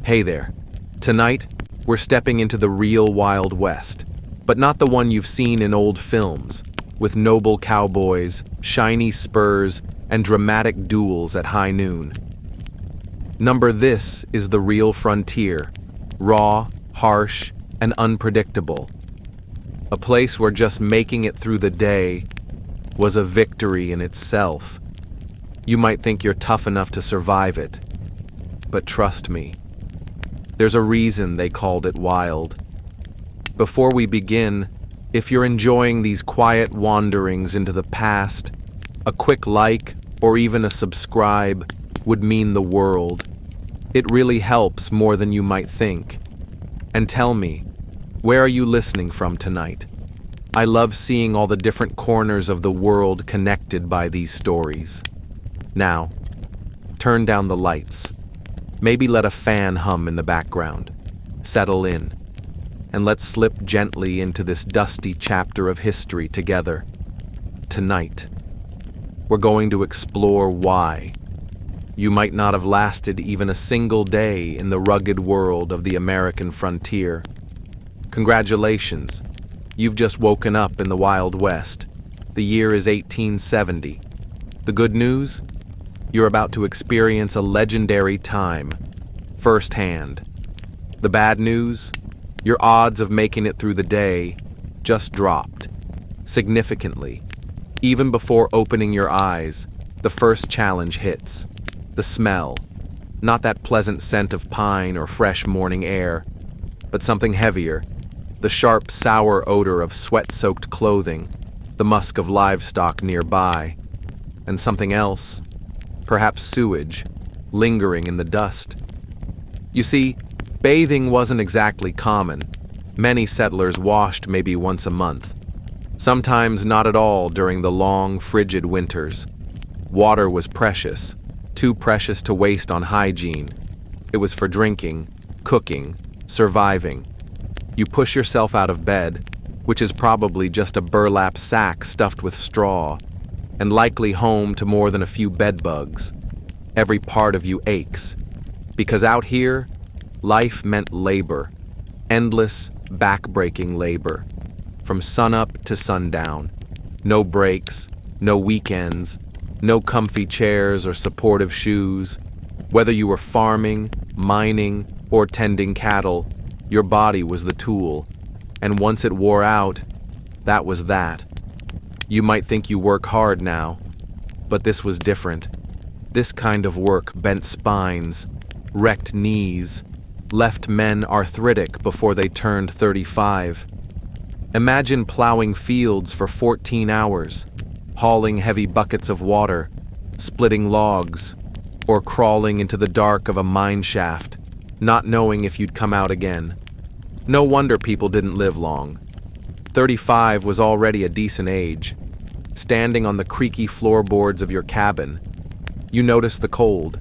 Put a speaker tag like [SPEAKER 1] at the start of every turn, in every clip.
[SPEAKER 1] Hey there. Tonight, we're stepping into the real Wild West, but not the one you've seen in old films, with noble cowboys, shiny spurs, and dramatic duels at high noon. This is the real frontier, raw, harsh, and unpredictable. A place where just making it through the day was a victory in itself. You might think you're tough enough to survive it, but trust me, there's a reason they called it wild. Before we begin, if you're enjoying these quiet wanderings into the past, a quick like or even a subscribe would mean the world. It really helps more than you might think. And tell me, where are you listening from tonight? I love seeing all the different corners of the world connected by these stories. Now, turn down the lights. Maybe let a fan hum in the background. Settle in. And let's slip gently into this dusty chapter of history together. Tonight, we're going to explore why you might not have lasted even a single day in the rugged world of the American frontier. Congratulations, you've just woken up in the Wild West. The year is 1870. The good news? You're about to experience a legendary time, firsthand. The bad news? Your odds of making it through the day just dropped, significantly. Even before opening your eyes, the first challenge hits. The smell. Not that pleasant scent of pine or fresh morning air, but something heavier. The sharp, sour odor of sweat-soaked clothing, the musk of livestock nearby, and something else, perhaps sewage, lingering in the dust. You see, bathing wasn't exactly common. Many settlers washed maybe once a month, sometimes not at all during the long, frigid winters. Water was precious, too precious to waste on hygiene. It was for drinking, cooking, surviving. You push yourself out of bed, which is probably just a burlap sack stuffed with straw, and likely home to more than a few bed bugs. Every part of you aches, because out here, life meant labor, endless, back-breaking labor, from sunup to sundown. No breaks, no weekends, no comfy chairs or supportive shoes. Whether you were farming, mining, or tending cattle, your body was the tool, and once it wore out, that was that. You might think you work hard now, but this was different. This kind of work bent spines, wrecked knees, left men arthritic before they turned 35. Imagine plowing fields for 14 hours, hauling heavy buckets of water, splitting logs, or crawling into the dark of a mine shaft, not knowing if you'd come out again. No wonder people didn't live long. 35 was already a decent age. Standing on the creaky floorboards of your cabin, you notice the cold.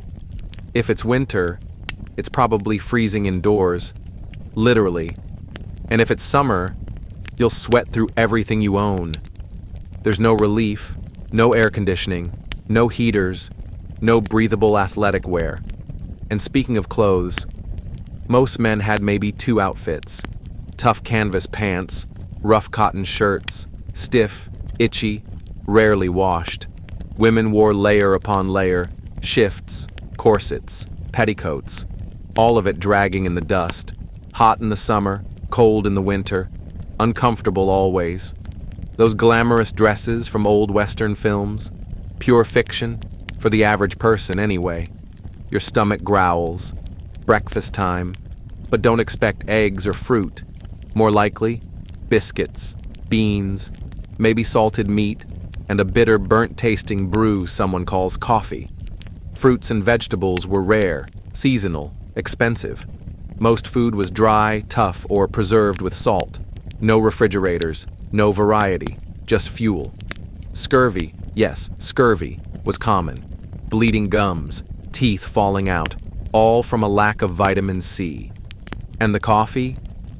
[SPEAKER 1] If it's winter, it's probably freezing indoors, literally. And if it's summer, you'll sweat through everything you own. There's no relief, no air conditioning, no heaters, no breathable athletic wear. And speaking of clothes, most men had maybe 2 outfits: tough canvas pants, rough cotton shirts, stiff, itchy, rarely washed. Women wore layer upon layer, shifts, corsets, petticoats, all of it dragging in the dust, hot in the summer, cold in the winter, uncomfortable always. Those glamorous dresses from old Western films, pure fiction, for the average person anyway. Your stomach growls. Breakfast time, but don't expect eggs or fruit. More likely, biscuits, beans, maybe salted meat, and a bitter, burnt-tasting brew someone calls coffee. Fruits and vegetables were rare, seasonal, expensive. Most food was dry, tough, or preserved with salt. No refrigerators, no variety, just fuel. Scurvy, yes, scurvy, was common. Bleeding gums, teeth falling out, all from a lack of vitamin C. And the coffee?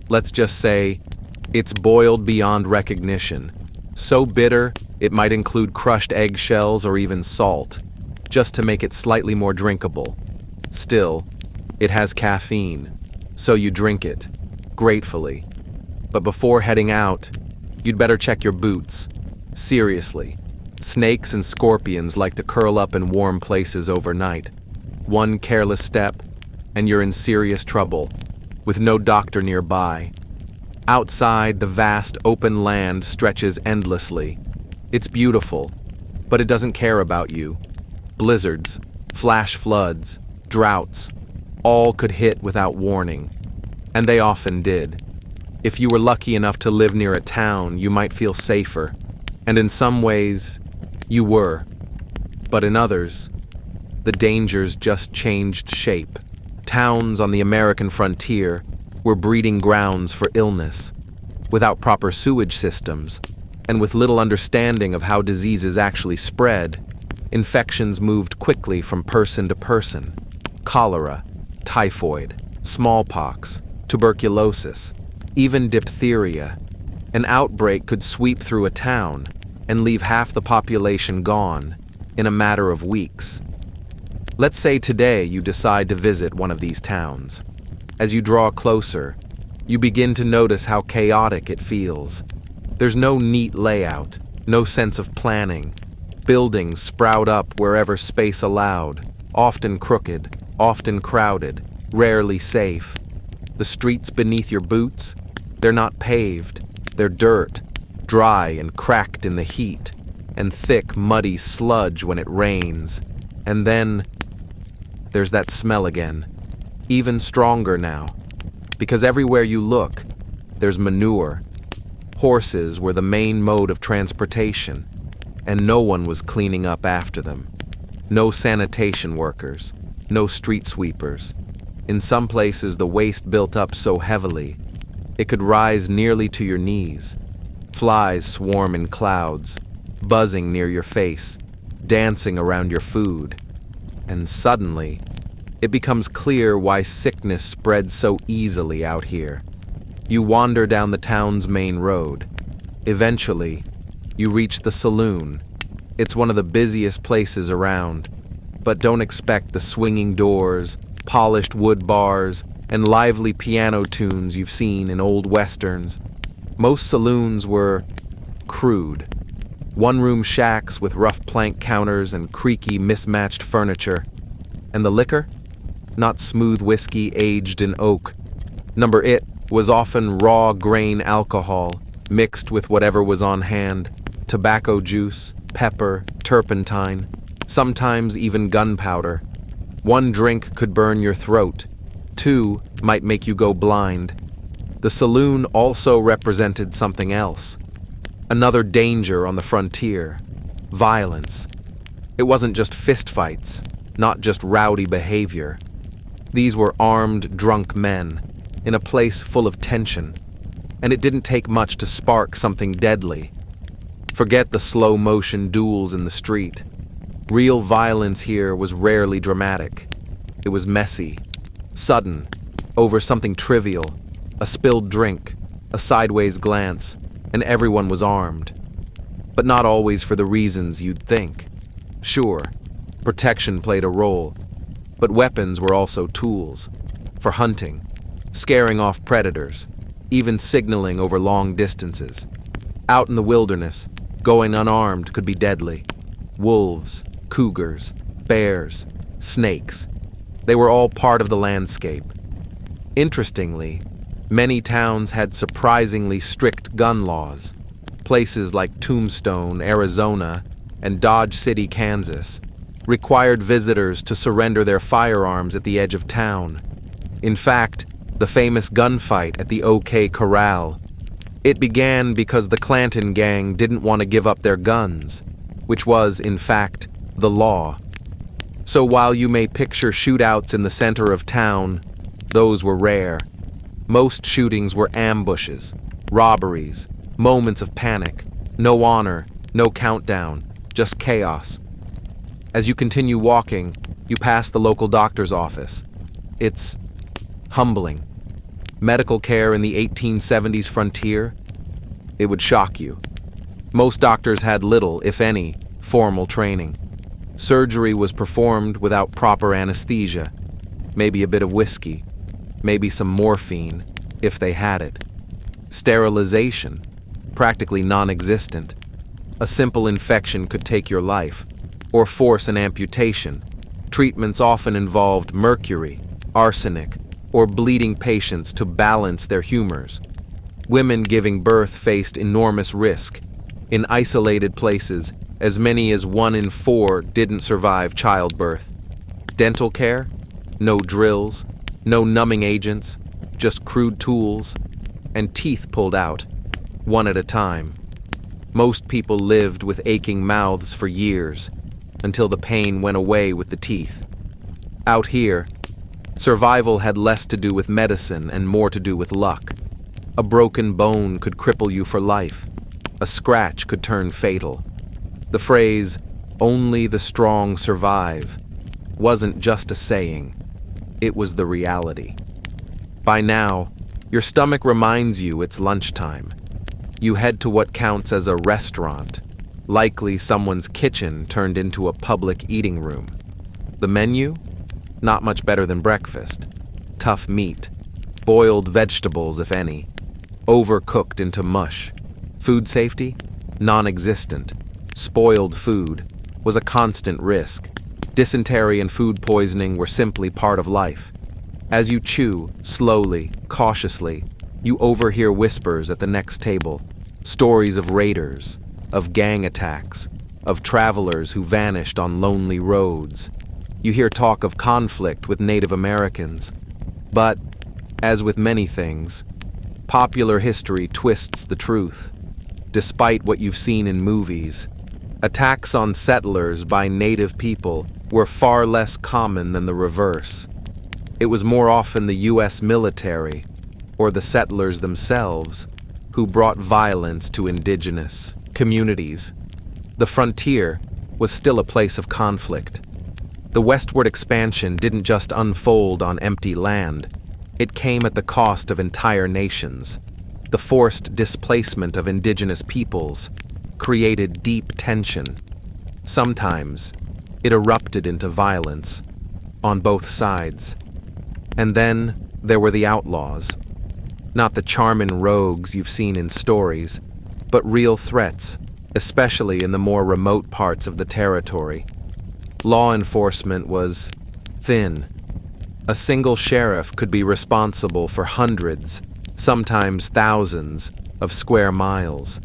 [SPEAKER 1] Let's just say, it's boiled beyond recognition. So bitter, it might include crushed eggshells or even salt, just to make it slightly more drinkable. Still, It has caffeine, so you drink it, gratefully. But before heading out, you'd better check your boots. Seriously, snakes and scorpions like to curl up in warm places overnight. One careless step, and you're in serious trouble, with no doctor nearby. Outside, the vast open land stretches endlessly. It's beautiful, but it doesn't care about you. Blizzards, flash floods, droughts, all could hit without warning. And they often did. If you were lucky enough to live near a town, you might feel safer. And in some ways, you were. But in others, the dangers just changed shape. Towns on the American frontier were breeding grounds for illness. Without proper sewage systems, and with little understanding of how diseases actually spread, infections moved quickly from person to person. Cholera, typhoid, smallpox, tuberculosis, even diphtheria. An outbreak could sweep through a town and leave half the population gone in a matter of weeks. Let's say today you decide to visit one of these towns. As you draw closer, you begin to notice how chaotic it feels. There's no neat layout, no sense of planning. Buildings sprout up wherever space allowed, often crooked, often crowded, rarely safe. The streets beneath your boots, they're not paved, they're dirt, dry and cracked in the heat, and thick, muddy sludge when it rains. And then there's that smell again, even stronger now, because everywhere you look, there's manure. Horses were the main mode of transportation, and no one was cleaning up after them. No sanitation workers, no street sweepers. In some places, the waste built up so heavily, it could rise nearly to your knees. Flies swarm in clouds, buzzing near your face, dancing around your food. And suddenly, it becomes clear why sickness spreads so easily out here. You wander down the town's main road. Eventually, you reach the saloon. It's one of the busiest places around. But don't expect the swinging doors, polished wood bars, and lively piano tunes you've seen in old westerns. Most saloons were crude. One-room shacks with rough plank counters and creaky, mismatched furniture. And the liquor? Not smooth whiskey aged in oak. It was often raw grain alcohol, mixed with whatever was on hand. Tobacco juice, pepper, turpentine, sometimes even gunpowder. One drink could burn your throat. Two might make you go blind. The saloon also represented something else. Another danger on the frontier. Violence. It wasn't just fistfights, not just rowdy behavior. These were armed, drunk men, in a place full of tension, and it didn't take much to spark something deadly. Forget the slow-motion duels in the street. Real violence here was rarely dramatic. It was messy, sudden, over something trivial, a spilled drink, a sideways glance, and everyone was armed. But not always for the reasons you'd think. Sure, protection played a role, but weapons were also tools, for hunting, scaring off predators, even signaling over long distances. Out in the wilderness, going unarmed could be deadly. Wolves, cougars, bears, snakes. They were all part of the landscape. Interestingly, many towns had surprisingly strict gun laws. Places like Tombstone, Arizona, and Dodge City, Kansas, required visitors to surrender their firearms at the edge of town. In fact, the famous gunfight at the OK Corral, it began because the Clanton gang didn't want to give up their guns, which was, in fact, the law. So while you may picture shootouts in the center of town, those were rare. Most shootings were ambushes, robberies, moments of panic, no honor, no countdown, just chaos. As you continue walking, you pass the local doctor's office. It's humbling. Medical care in the 1870s frontier? It would shock you. Most doctors had little, if any, formal training. Surgery was performed without proper anesthesia. maybe a bit of whiskey, maybe some morphine, if they had it. Sterilization, practically non-existent. A simple infection could take your life, or force an amputation. Treatments often involved mercury, arsenic, or bleeding patients to balance their humors. Women giving birth faced enormous risk. In isolated places, as many as 1 in 4 didn't survive childbirth. Dental care? No drills, no numbing agents, just crude tools, and teeth pulled out, one at a time. Most people lived with aching mouths for years, until the pain went away with the teeth. Out here, survival had less to do with medicine and more to do with luck. A broken bone could cripple you for life. A scratch could turn fatal. The phrase, "only the strong survive," wasn't just a saying. It was the reality. By now, your stomach reminds you it's lunchtime. You head to what counts as a restaurant, likely someone's kitchen turned into a public eating room. The menu? Not much better than breakfast. Tough meat, boiled vegetables if any, overcooked into mush. Food safety? Non-existent. Spoiled food was a constant risk. Dysentery and food poisoning were simply part of life. As you chew, slowly, cautiously, you overhear whispers at the next table. Stories of raiders, of gang attacks, of travelers who vanished on lonely roads. You hear talk of conflict with Native Americans. But, as with many things, popular history twists the truth. Despite what you've seen in movies, attacks on settlers by native people were far less common than the reverse. It was more often the U.S. military, or the settlers themselves, who brought violence to indigenous communities. The frontier was still a place of conflict. The westward expansion didn't just unfold on empty land. It came at the cost of entire nations. The forced displacement of indigenous peoples created deep tension. Sometimes, it erupted into violence on both sides. And then there were the outlaws. Not the charming rogues you've seen in stories, but real threats, especially in the more remote parts of the territory. Law enforcement was thin. A single sheriff could be responsible for hundreds, sometimes thousands, of square miles.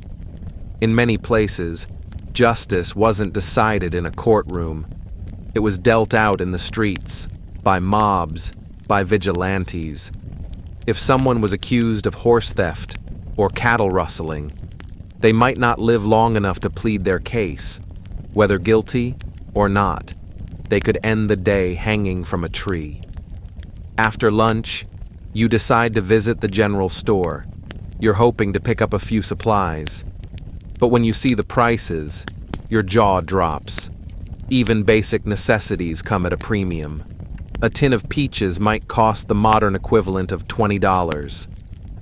[SPEAKER 1] In many places, justice wasn't decided in a courtroom. It was dealt out in the streets, by mobs, by vigilantes. If someone was accused of horse theft or cattle rustling, they might not live long enough to plead their case. Whether guilty or not, they could end the day hanging from a tree. After lunch, you decide to visit the general store. You're hoping to pick up a few supplies. But when you see the prices, your jaw drops. Even basic necessities come at a premium. A tin of peaches might cost the modern equivalent of $20.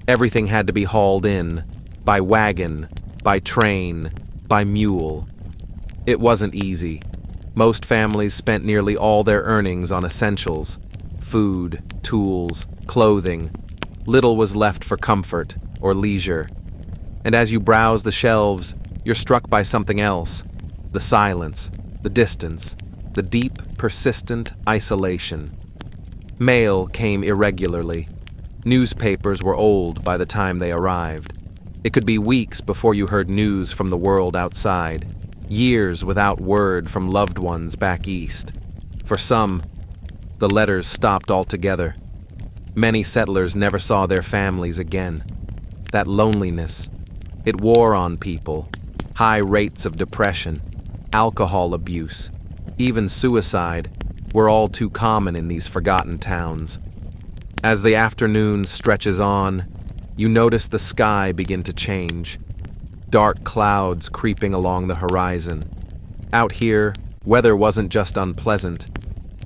[SPEAKER 1] Everything had to be hauled in, by wagon, by train, by mule. It wasn't easy. Most families spent nearly all their earnings on essentials: food, tools, clothing. Little was left for comfort or leisure. And as you browse the shelves, you're struck by something else: the silence, the distance, the deep, persistent isolation. Mail came irregularly. Newspapers were old by the time they arrived. It could be weeks before you heard news from the world outside, years without word from loved ones back east. For some, the letters stopped altogether. Many settlers never saw their families again. That loneliness, it wore on people. High rates of depression, alcohol abuse, even suicide were all too common in these forgotten towns. As the afternoon stretches on, you notice the sky begin to change. Dark clouds creeping along the horizon. Out here, weather wasn't just unpleasant,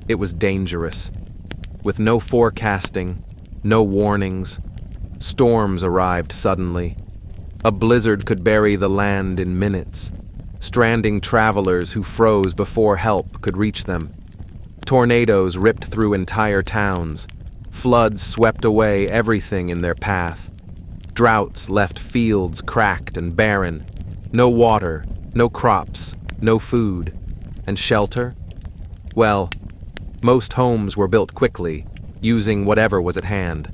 [SPEAKER 1] it was dangerous. With no forecasting, no warnings, storms arrived suddenly. A blizzard could bury the land in minutes, stranding travelers who froze before help could reach them. Tornadoes ripped through entire towns. Floods swept away everything in their path. Droughts left fields cracked and barren. No water, no crops, no food. And shelter? Well, most homes were built quickly, using whatever was at hand.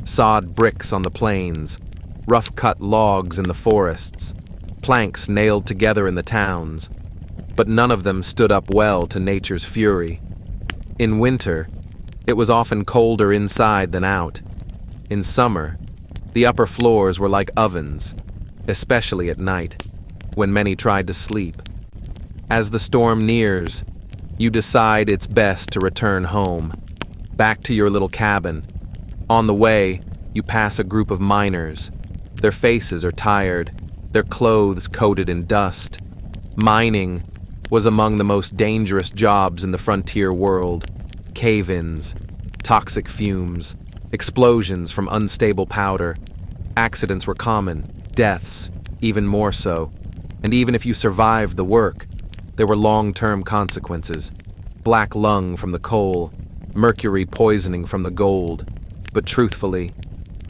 [SPEAKER 1] Sod bricks on the plains, rough-cut logs in the forests, planks nailed together in the towns. But none of them stood up well to nature's fury. In winter, it was often colder inside than out. In summer, the upper floors were like ovens, especially at night, when many tried to sleep. As the storm nears, you decide it's best to return home, back to your little cabin. On the way, you pass a group of miners. Their faces are tired, their clothes coated in dust. Mining was among the most dangerous jobs in the frontier world. Cave-ins, toxic fumes, explosions from unstable powder. Accidents were common, deaths even more so. And even if you survived the work, there were long-term consequences. Black lung from the coal, mercury poisoning from the gold. But truthfully,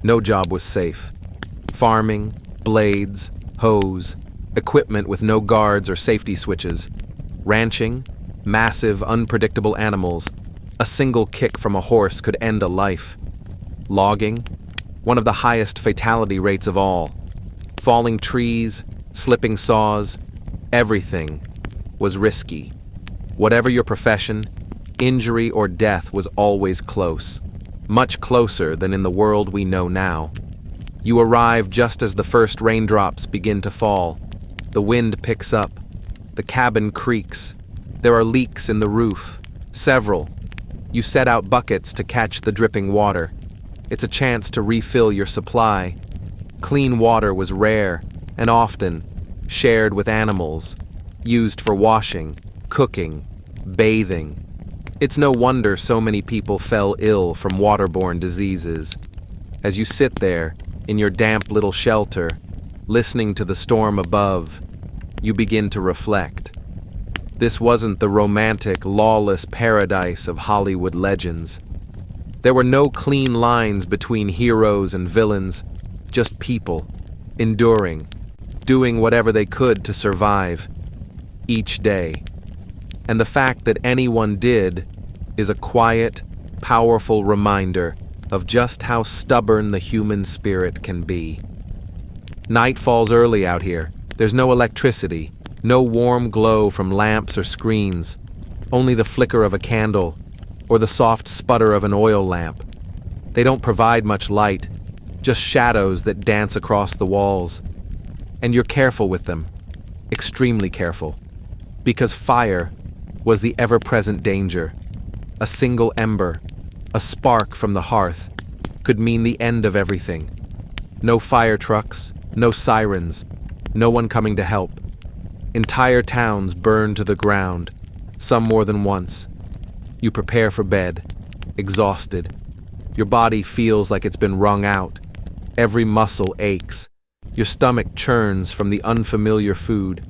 [SPEAKER 1] no job was safe. Farming, blades, hose, equipment with no guards or safety switches. Ranching, massive, unpredictable animals. A single kick from a horse could end a life. Logging, one of the highest fatality rates of all. Falling trees, slipping saws, everything was risky. Whatever your profession, injury or death was always close. Much closer than in the world we know now. You arrive just as the first raindrops begin to fall. The wind picks up. The cabin creaks. There are leaks in the roof. Several. You set out buckets to catch the dripping water. It's a chance to refill your supply. Clean water was rare and often shared with animals, used for washing, cooking, bathing. It's no wonder so many people fell ill from waterborne diseases. As you sit there, in your damp little shelter, listening to the storm above, you begin to reflect. This wasn't the romantic, lawless paradise of Hollywood legends. There were no clean lines between heroes and villains, just people, enduring, doing whatever they could to survive, each day. And the fact that anyone did is a quiet, powerful reminder of just how stubborn the human spirit can be. Night falls early out here. There's no electricity, no warm glow from lamps or screens, only the flicker of a candle or the soft sputter of an oil lamp. They don't provide much light, just shadows that dance across the walls. And you're careful with them, extremely careful, because fire was the ever-present danger. A single ember, a spark from the hearth, could mean the end of everything. No fire trucks, no sirens, no one coming to help. Entire towns burn to the ground, some more than once. You prepare for bed, exhausted. Your body feels like it's been wrung out. Every muscle aches. Your stomach churns from the unfamiliar food,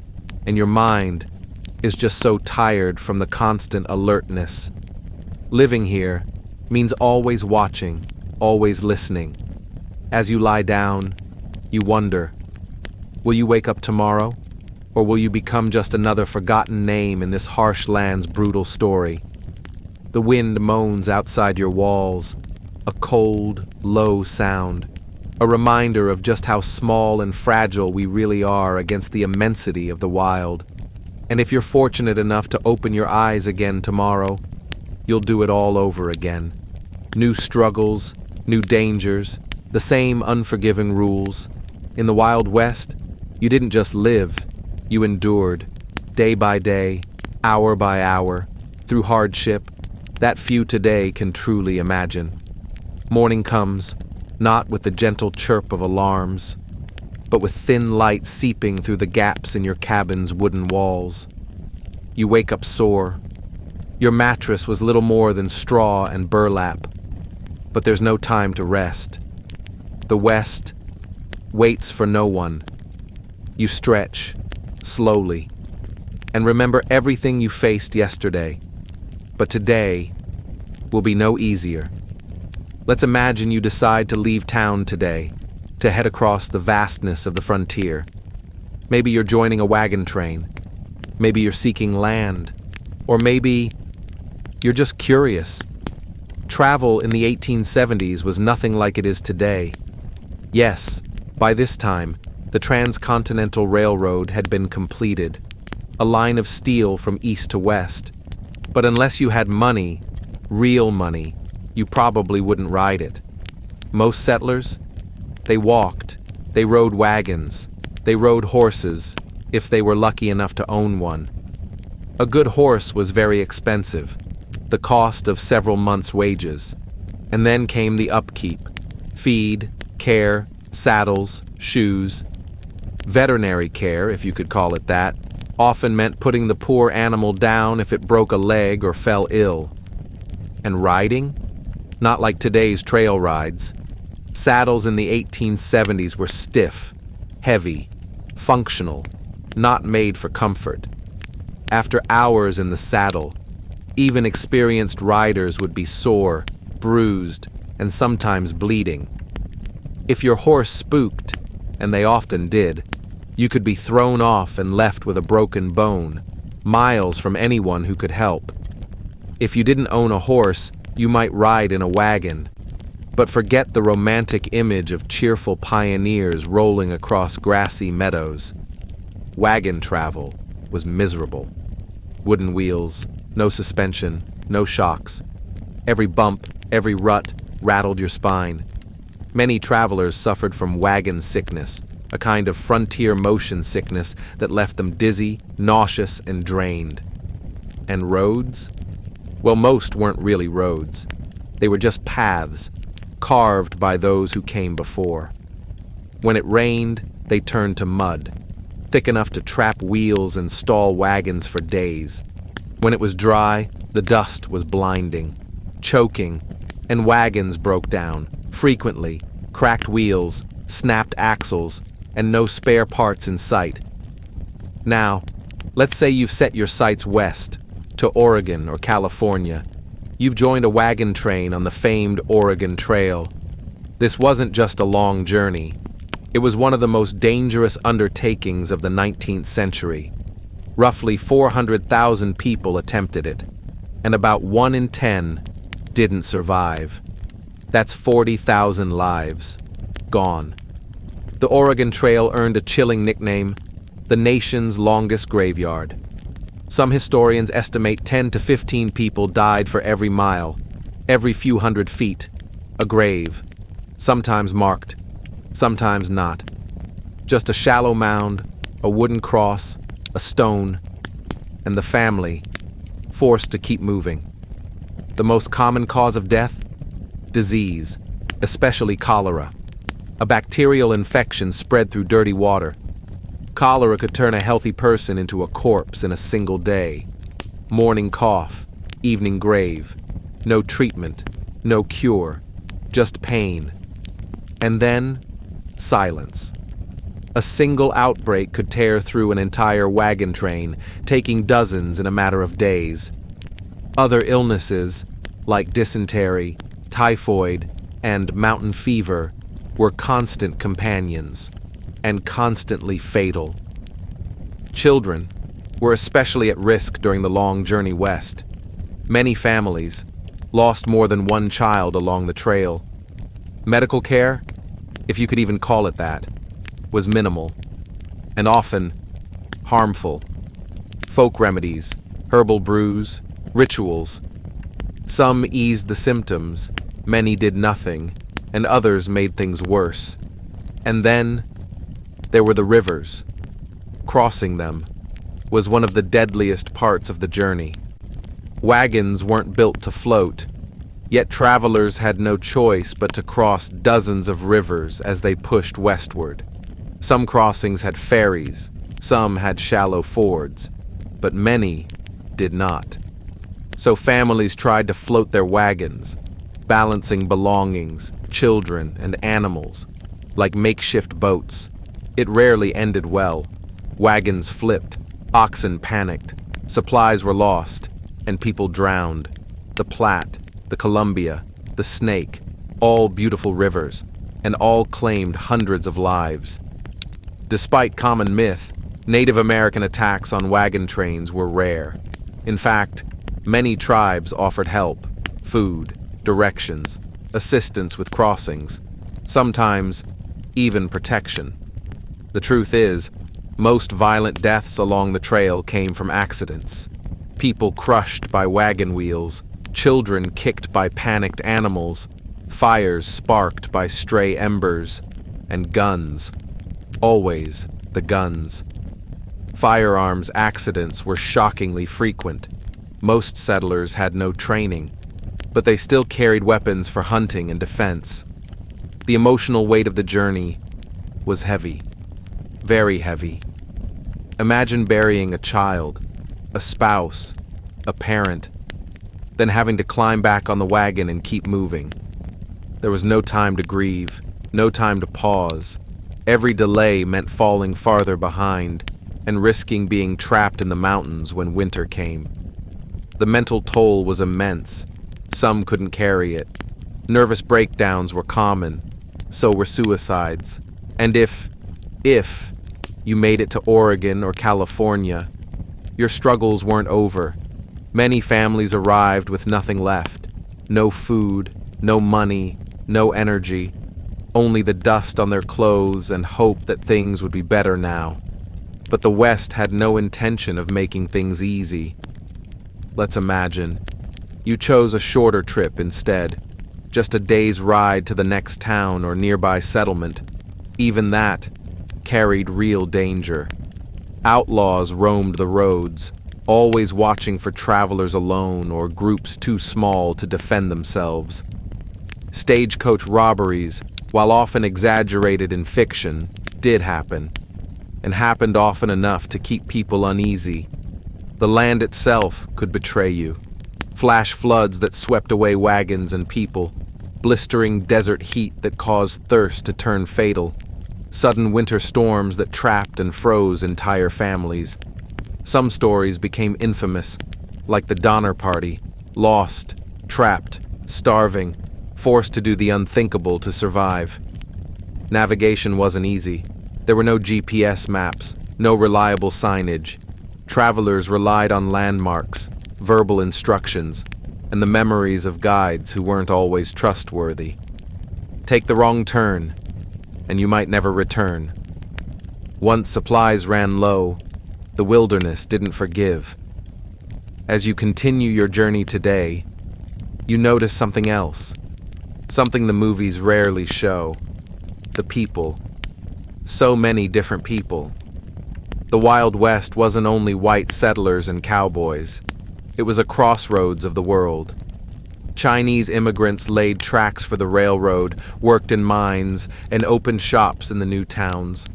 [SPEAKER 1] and your mind is just so tired from the constant alertness. Living here means always watching, always listening. As you lie down, you wonder, will you wake up tomorrow? Or will you become just another forgotten name in this harsh land's brutal story? The wind moans outside your walls, a cold, low sound, a reminder of just how small and fragile we really are against the immensity of the wild. And if you're fortunate enough to open your eyes again tomorrow, you'll do it all over again. New struggles, new dangers, the same unforgiving rules. In the Wild West, you didn't just live, you endured, day by day, hour by hour, through hardship that few today can truly imagine. Morning comes, not with the gentle chirp of alarms, but with thin light seeping through the gaps in your cabin's wooden walls. You wake up sore. Your mattress was little more than straw and burlap, but there's no time to rest. The West waits for no one. You stretch, slowly, and remember everything you faced yesterday. But today will be no easier. Let's imagine you decide to leave town today, to head across the vastness of the frontier. Maybe you're joining a wagon train. Maybe you're seeking land. Or maybe you're just curious. Travel in the 1870s was nothing like it is today. Yes, by this time, the Transcontinental Railroad had been completed, a line of steel from east to west. But unless you had money, real money, you probably wouldn't ride it. Most settlers, they walked, they rode wagons, they rode horses, if they were lucky enough to own one. A good horse was very expensive, the cost of several months' wages. And then came the upkeep, feed, care, saddles, shoes. Veterinary care, if you could call it that, often meant putting the poor animal down if it broke a leg or fell ill. And riding? Not like today's trail rides. Saddles in the 1870s were stiff, heavy, functional, not made for comfort. After hours in the saddle, even experienced riders would be sore, bruised, and sometimes bleeding. If your horse spooked, and they often did, you could be thrown off and left with a broken bone, miles from anyone who could help. If you didn't own a horse, you might ride in a wagon. But forget the romantic image of cheerful pioneers rolling across grassy meadows. Wagon travel was miserable. Wooden wheels, no suspension, no shocks. Every bump, every rut rattled your spine. Many travelers suffered from wagon sickness, a kind of frontier motion sickness that left them dizzy, nauseous, and drained. And roads? Well, most weren't really roads. They were just paths, carved by those who came before. When it rained, they turned to mud, thick enough to trap wheels and stall wagons for days. When it was dry, the dust was blinding, choking, and wagons broke down, frequently, cracked wheels, snapped axles, and no spare parts in sight. Now, let's say you've set your sights west, to Oregon or California. You've joined a wagon train on the famed Oregon Trail. This wasn't just a long journey. It was one of the most dangerous undertakings of the 19th century. Roughly 400,000 people attempted it, and about 1 in 10 didn't survive. That's 40,000 lives gone. The Oregon Trail earned a chilling nickname, the nation's longest graveyard. Some historians estimate 10 to 15 people died for every mile, every few hundred feet, a grave, sometimes marked, sometimes not. Just a shallow mound, a wooden cross, a stone, and the family, forced to keep moving. The most common cause of death? Disease, especially cholera. A bacterial infection spread through dirty water. Cholera could turn a healthy person into a corpse in a single day. Morning cough, evening grave. No treatment, no cure, just pain. And then, silence. A single outbreak could tear through an entire wagon train, taking dozens in a matter of days. Other illnesses, like dysentery, typhoid, and mountain fever, were constant companions, and constantly fatal. Children were especially at risk during the long journey west. Many families lost more than one child along the trail. Medical care, if you could even call it that, was minimal, and often harmful. Folk remedies, herbal brews, rituals. Some eased the symptoms, many did nothing, and others made things worse. And then there were the rivers. Crossing them was one of the deadliest parts of the journey. Wagons weren't built to float, yet travelers had no choice but to cross dozens of rivers as they pushed westward. Some crossings had ferries, some had shallow fords, but many did not. So families tried to float their wagons, balancing belongings, children, and animals, like makeshift boats. It rarely ended well. Wagons flipped, oxen panicked, supplies were lost, and people drowned. The Platte, the Columbia, the Snake, all beautiful rivers, and all claimed hundreds of lives. Despite common myth, Native American attacks on wagon trains were rare. In fact, many tribes offered help, food, directions, assistance with crossings, sometimes even protection. The truth is, most violent deaths along the trail came from accidents. People crushed by wagon wheels, children kicked by panicked animals, fires sparked by stray embers, and guns. Always the guns. Firearms accidents were shockingly frequent. Most settlers had no training, but they still carried weapons for hunting and defense. The emotional weight of the journey was heavy, very heavy. Imagine burying a child, a spouse, a parent, then having to climb back on the wagon and keep moving. There was no time to grieve, no time to pause. Every delay meant falling farther behind and risking being trapped in the mountains when winter came. The mental toll was immense. Some couldn't carry it. Nervous breakdowns were common, so were suicides. And if you made it to Oregon or California, your struggles weren't over. Many families arrived with nothing left. No food, no money, no energy, only the dust on their clothes and hope that things would be better now. But the West had no intention of making things easy. Let's imagine you chose a shorter trip instead, just a day's ride to the next town or nearby settlement. Even that carried real danger. Outlaws roamed the roads, always watching for travelers alone or groups too small to defend themselves. Stagecoach robberies, while often exaggerated in fiction, did happen, and happened often enough to keep people uneasy. The land itself could betray you. Flash floods that swept away wagons and people, blistering desert heat that caused thirst to turn fatal, sudden winter storms that trapped and froze entire families. Some stories became infamous, like the Donner Party, lost, trapped, starving, forced to do the unthinkable to survive. Navigation wasn't easy. There were no GPS maps, no reliable signage. Travelers relied on landmarks, verbal instructions, and the memories of guides who weren't always trustworthy. Take the wrong turn, and you might never return. Once supplies ran low, the wilderness didn't forgive. As you continue your journey today, you notice something else, something the movies rarely show: the people. So many different people. The Wild West wasn't only white settlers and cowboys. It was a crossroads of the world. Chinese immigrants laid tracks for the railroad, worked in mines, and opened shops in the new towns.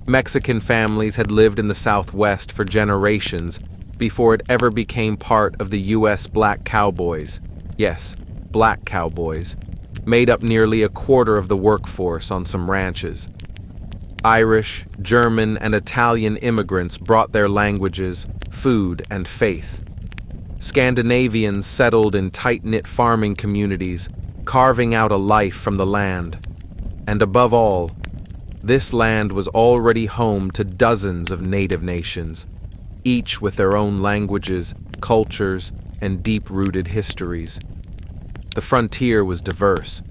[SPEAKER 1] Mexican families had lived in the Southwest for generations before it ever became part of the U.S. Black cowboys. Yes, black cowboys, made up nearly a quarter of the workforce on some ranches. Irish, German, and Italian immigrants brought their languages, food, and faith. Scandinavians settled in tight-knit farming communities, carving out a life from the land. And above all, this land was already home to dozens of native nations, each with their own languages, cultures, and deep-rooted histories. The frontier was diverse,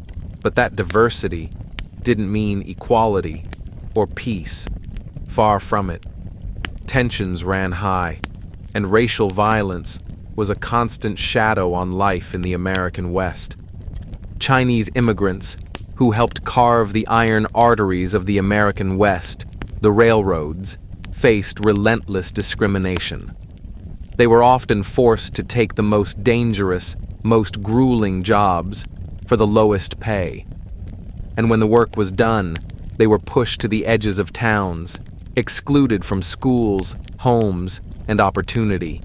[SPEAKER 1] but that diversity didn't mean equality or peace. Far from it. Tensions ran high, and racial violence was a constant shadow on life in the American West. Chinese immigrants, who helped carve the iron arteries of the American West, the railroads, faced relentless discrimination. They were often forced to take the most dangerous, most grueling jobs for the lowest pay. And when the work was done, they were pushed to the edges of towns, excluded from schools, homes, and opportunity.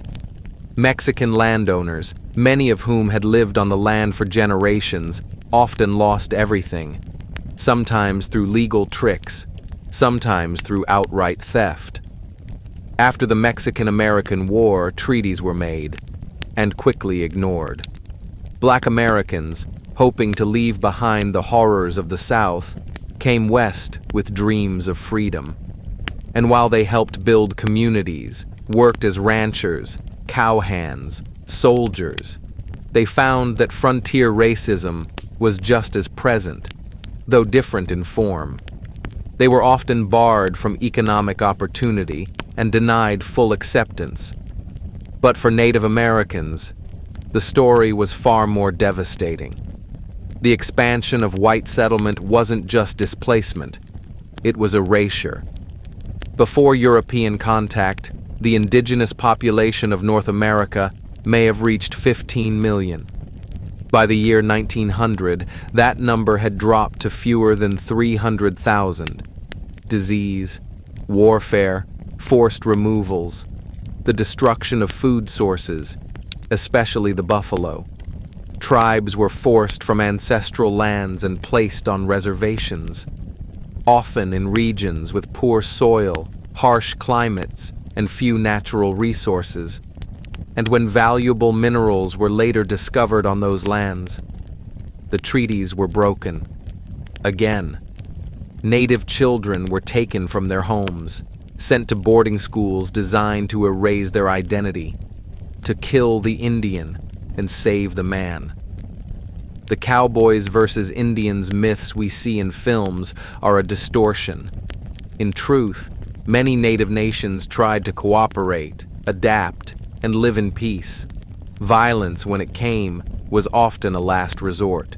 [SPEAKER 1] Mexican landowners, many of whom had lived on the land for generations, often lost everything, sometimes through legal tricks, sometimes through outright theft. After the Mexican-American War, treaties were made. and quickly ignored. Black Americans, hoping to leave behind the horrors of the South, came west with dreams of freedom. And while they helped build communities, worked as ranchers, cowhands, soldiers, they found that frontier racism was just as present, though different in form. They were often barred from economic opportunity and denied full acceptance. But for Native Americans, the story was far more devastating. The expansion of white settlement wasn't just displacement, it was erasure. Before European contact, the indigenous population of North America may have reached 15 million. By the year 1900, that number had dropped to fewer than 300,000. Disease, warfare, forced removals, the destruction of food sources, especially the buffalo. Tribes were forced from ancestral lands and placed on reservations, often in regions with poor soil, harsh climates, and few natural resources. And when valuable minerals were later discovered on those lands, the treaties were broken. Again, Native children were taken from their homes, sent to boarding schools designed to erase their identity, to kill the Indian and save the man. The cowboys versus Indians myths we see in films are a distortion. In truth, many Native nations tried to cooperate, adapt, and live in peace. Violence, when it came, was often a last resort,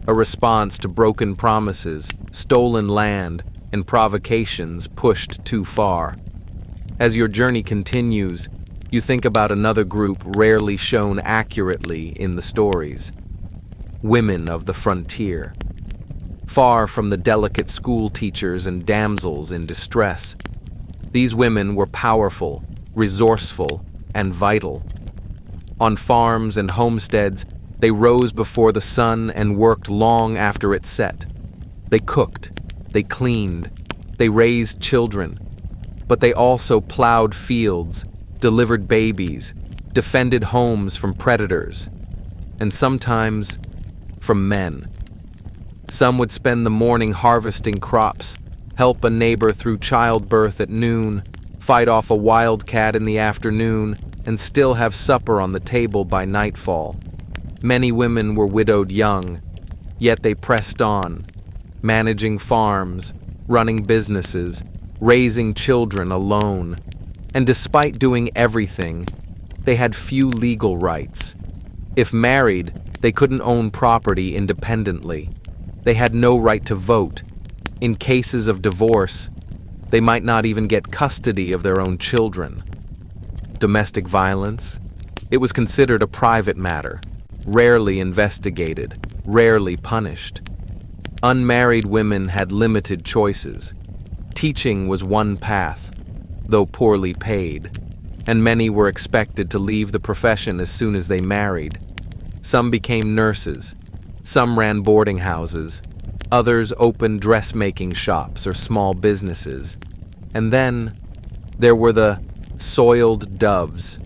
[SPEAKER 1] a response to broken promises, stolen land, and provocations pushed too far. As your journey continues, you think about another group rarely shown accurately in the stories: women of the frontier. Far from the delicate school teachers and damsels in distress, these women were powerful, resourceful, and vital. On farms and homesteads, they rose before the sun and worked long after it set. They cooked, they cleaned, they raised children, but they also plowed fields, delivered babies, defended homes from predators, and sometimes from men. Some would spend the morning harvesting crops, help a neighbor through childbirth at noon, fight off a wildcat in the afternoon, and still have supper on the table by nightfall. Many women were widowed young, yet they pressed on, managing farms, running businesses, raising children alone. And despite doing everything, they had few legal rights. If married, they couldn't own property independently. They had no right to vote. In cases of divorce, they might not even get custody of their own children. Domestic violence? It was considered a private matter, rarely investigated, rarely punished. Unmarried women had limited choices. Teaching was one path, though poorly paid, and many were expected to leave the profession as soon as they married. Some became nurses, some ran boarding houses, others opened dressmaking shops or small businesses. And then there were the soiled doves,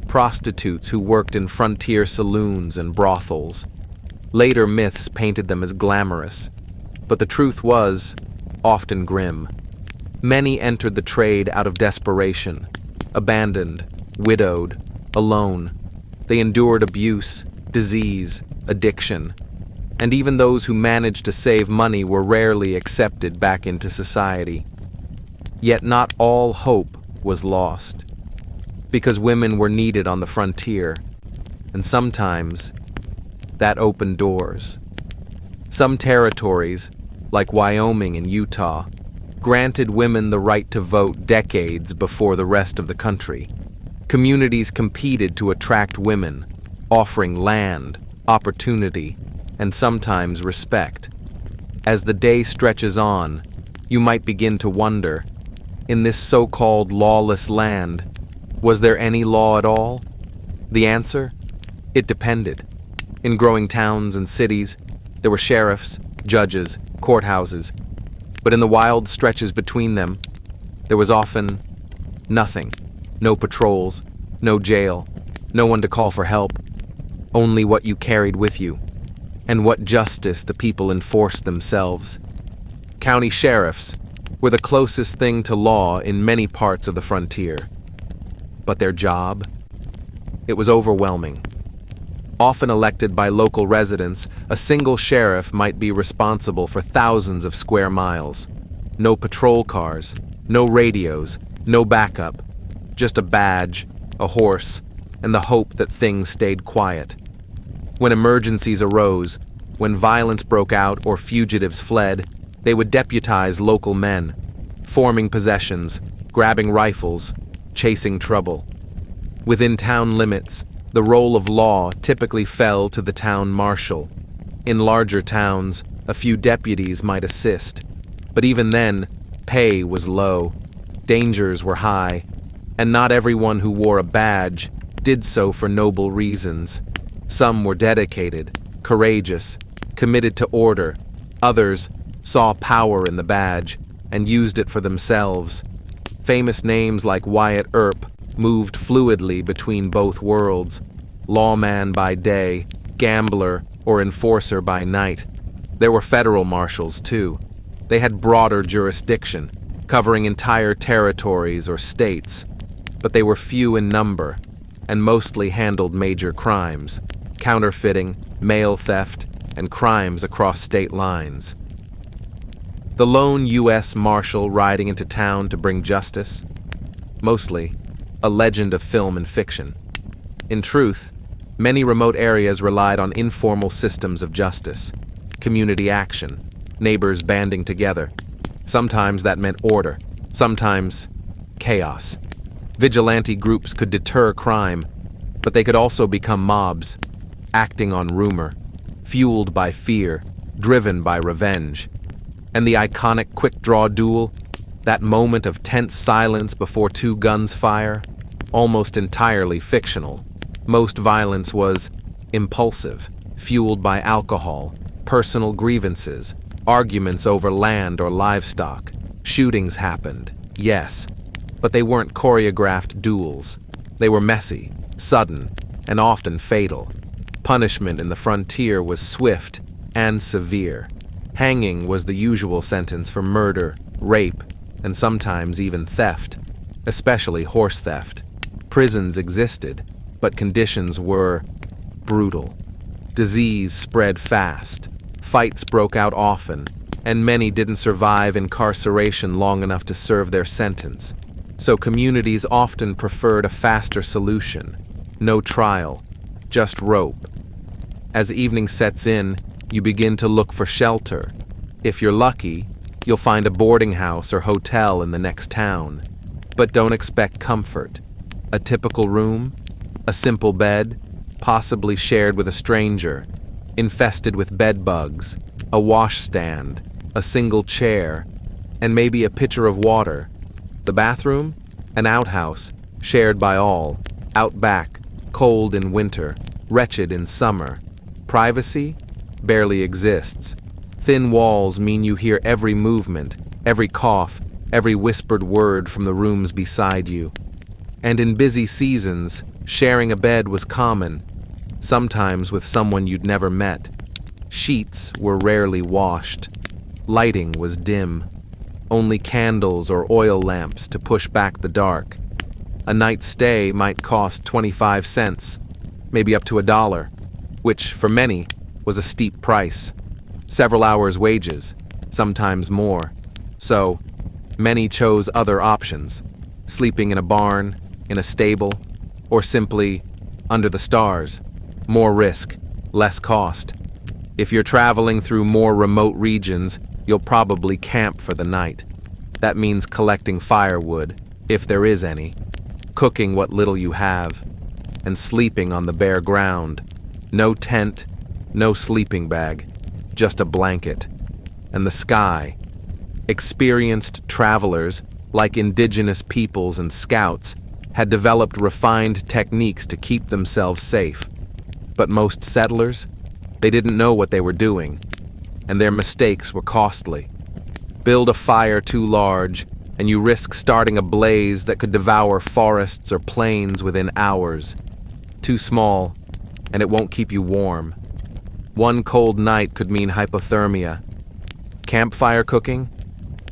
[SPEAKER 1] prostitutes who worked in frontier saloons and brothels. Later myths painted them as glamorous, but the truth was often grim. Many entered the trade out of desperation, abandoned, widowed, alone. They endured abuse, disease, addiction, and even those who managed to save money were rarely accepted back into society. Yet not all hope was lost, because women were needed on the frontier, and sometimes that opened doors. Some territories, like Wyoming and Utah, granted women the right to vote decades before the rest of the country. Communities competed to attract women, offering land, opportunity, and sometimes respect. As the day stretches on, you might begin to wonder, in this so-called lawless land, was there any law at all? The answer? It depended. In growing towns and cities, there were sheriffs, judges, courthouses, but in the wild stretches between them, there was often nothing. No patrols, no jail, No one to call for help, only what you carried with you, and what justice the people enforced themselves. County sheriffs were the closest thing to law in many parts of the frontier. But their job? It was overwhelming. Often elected by local residents, a single sheriff might be responsible for thousands of square miles. No patrol cars, no radios, no backup, just a badge, a horse, and the hope that things stayed quiet. When emergencies arose, when violence broke out or fugitives fled, they would deputize local men, forming possessions, grabbing rifles, chasing trouble. Within town limits, the role of law typically fell to the town marshal. In larger towns, a few deputies might assist, but even then, pay was low, dangers were high, and not everyone who wore a badge did so for noble reasons. Some were dedicated, courageous, committed to order. Others saw power in the badge and used it for themselves. Famous names like Wyatt Earp moved fluidly between both worlds, lawman by day, gambler or enforcer by night. There were federal marshals, too. They had broader jurisdiction, covering entire territories or states, but they were few in number and mostly handled major crimes, counterfeiting, mail theft, and crimes across state lines. The lone U.S. Marshal riding into town to bring justice? Mostly a legend of film and fiction. In truth, many remote areas relied on informal systems of justice, community action, neighbors banding together. Sometimes that meant order, sometimes chaos. Vigilante groups could deter crime, but they could also become mobs, acting on rumor, fueled by fear, driven by revenge. And the iconic quick-draw duel, that moment of tense silence before two guns fire, almost entirely fictional. Most violence was impulsive, fueled by alcohol, personal grievances, arguments over land or livestock. Shootings happened, yes, but they weren't choreographed duels. They were messy, sudden, and often fatal. Punishment in the frontier was swift and severe. Hanging was the usual sentence for murder, rape, and sometimes even theft, especially horse theft. Prisons existed, but conditions were brutal. Disease spread fast, fights broke out often, and many didn't survive incarceration long enough to serve their sentence. So communities often preferred a faster solution. No trial, just rope. As evening sets in, you begin to look for shelter. If you're lucky, you'll find a boarding house or hotel in the next town. But don't expect comfort. A typical room, a simple bed, possibly shared with a stranger, infested with bed bugs, a washstand, a single chair, and maybe a pitcher of water. The bathroom? An outhouse, shared by all, out back, cold in winter, wretched in summer. Privacy? Barely exists. Thin walls mean you hear every movement, every cough, every whispered word from the rooms beside you. And in busy seasons, sharing a bed was common, sometimes with someone you'd never met. Sheets were rarely washed. Lighting was dim. Only candles or oil lamps to push back the dark. A night's stay might cost 25 cents, maybe up to $1, which, for many, was a steep price. Several hours' wages, sometimes more. So, many chose other options, sleeping in a barn, in a stable, or simply under the stars. More risk, less cost. If you're traveling through more remote regions, you'll probably camp for the night. That means collecting firewood, if there is any, cooking what little you have, and sleeping on the bare ground. No tent, no sleeping bag, just a blanket. And the sky. Experienced travelers, like indigenous peoples and scouts, had developed refined techniques to keep themselves safe. But most settlers, they didn't know what they were doing, and their mistakes were costly. Build a fire too large, and you risk starting a blaze that could devour forests or plains within hours. Too small, and it won't keep you warm. One cold night could mean hypothermia. Campfire cooking?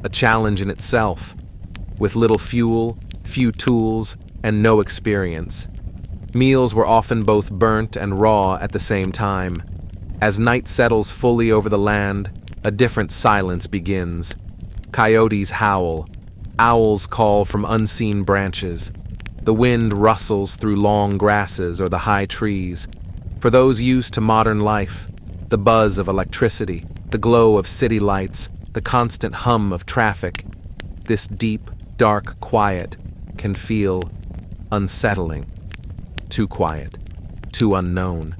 [SPEAKER 1] A challenge in itself, with little fuel, few tools, and no experience. Meals were often both burnt and raw at the same time. As night settles fully over the land, a different silence begins. Coyotes howl, owls call from unseen branches. The wind rustles through long grasses or the high trees. For those used to modern life, the buzz of electricity, the glow of city lights, the constant hum of traffic, this deep, dark quiet can feel unsettling. Too quiet, too unknown.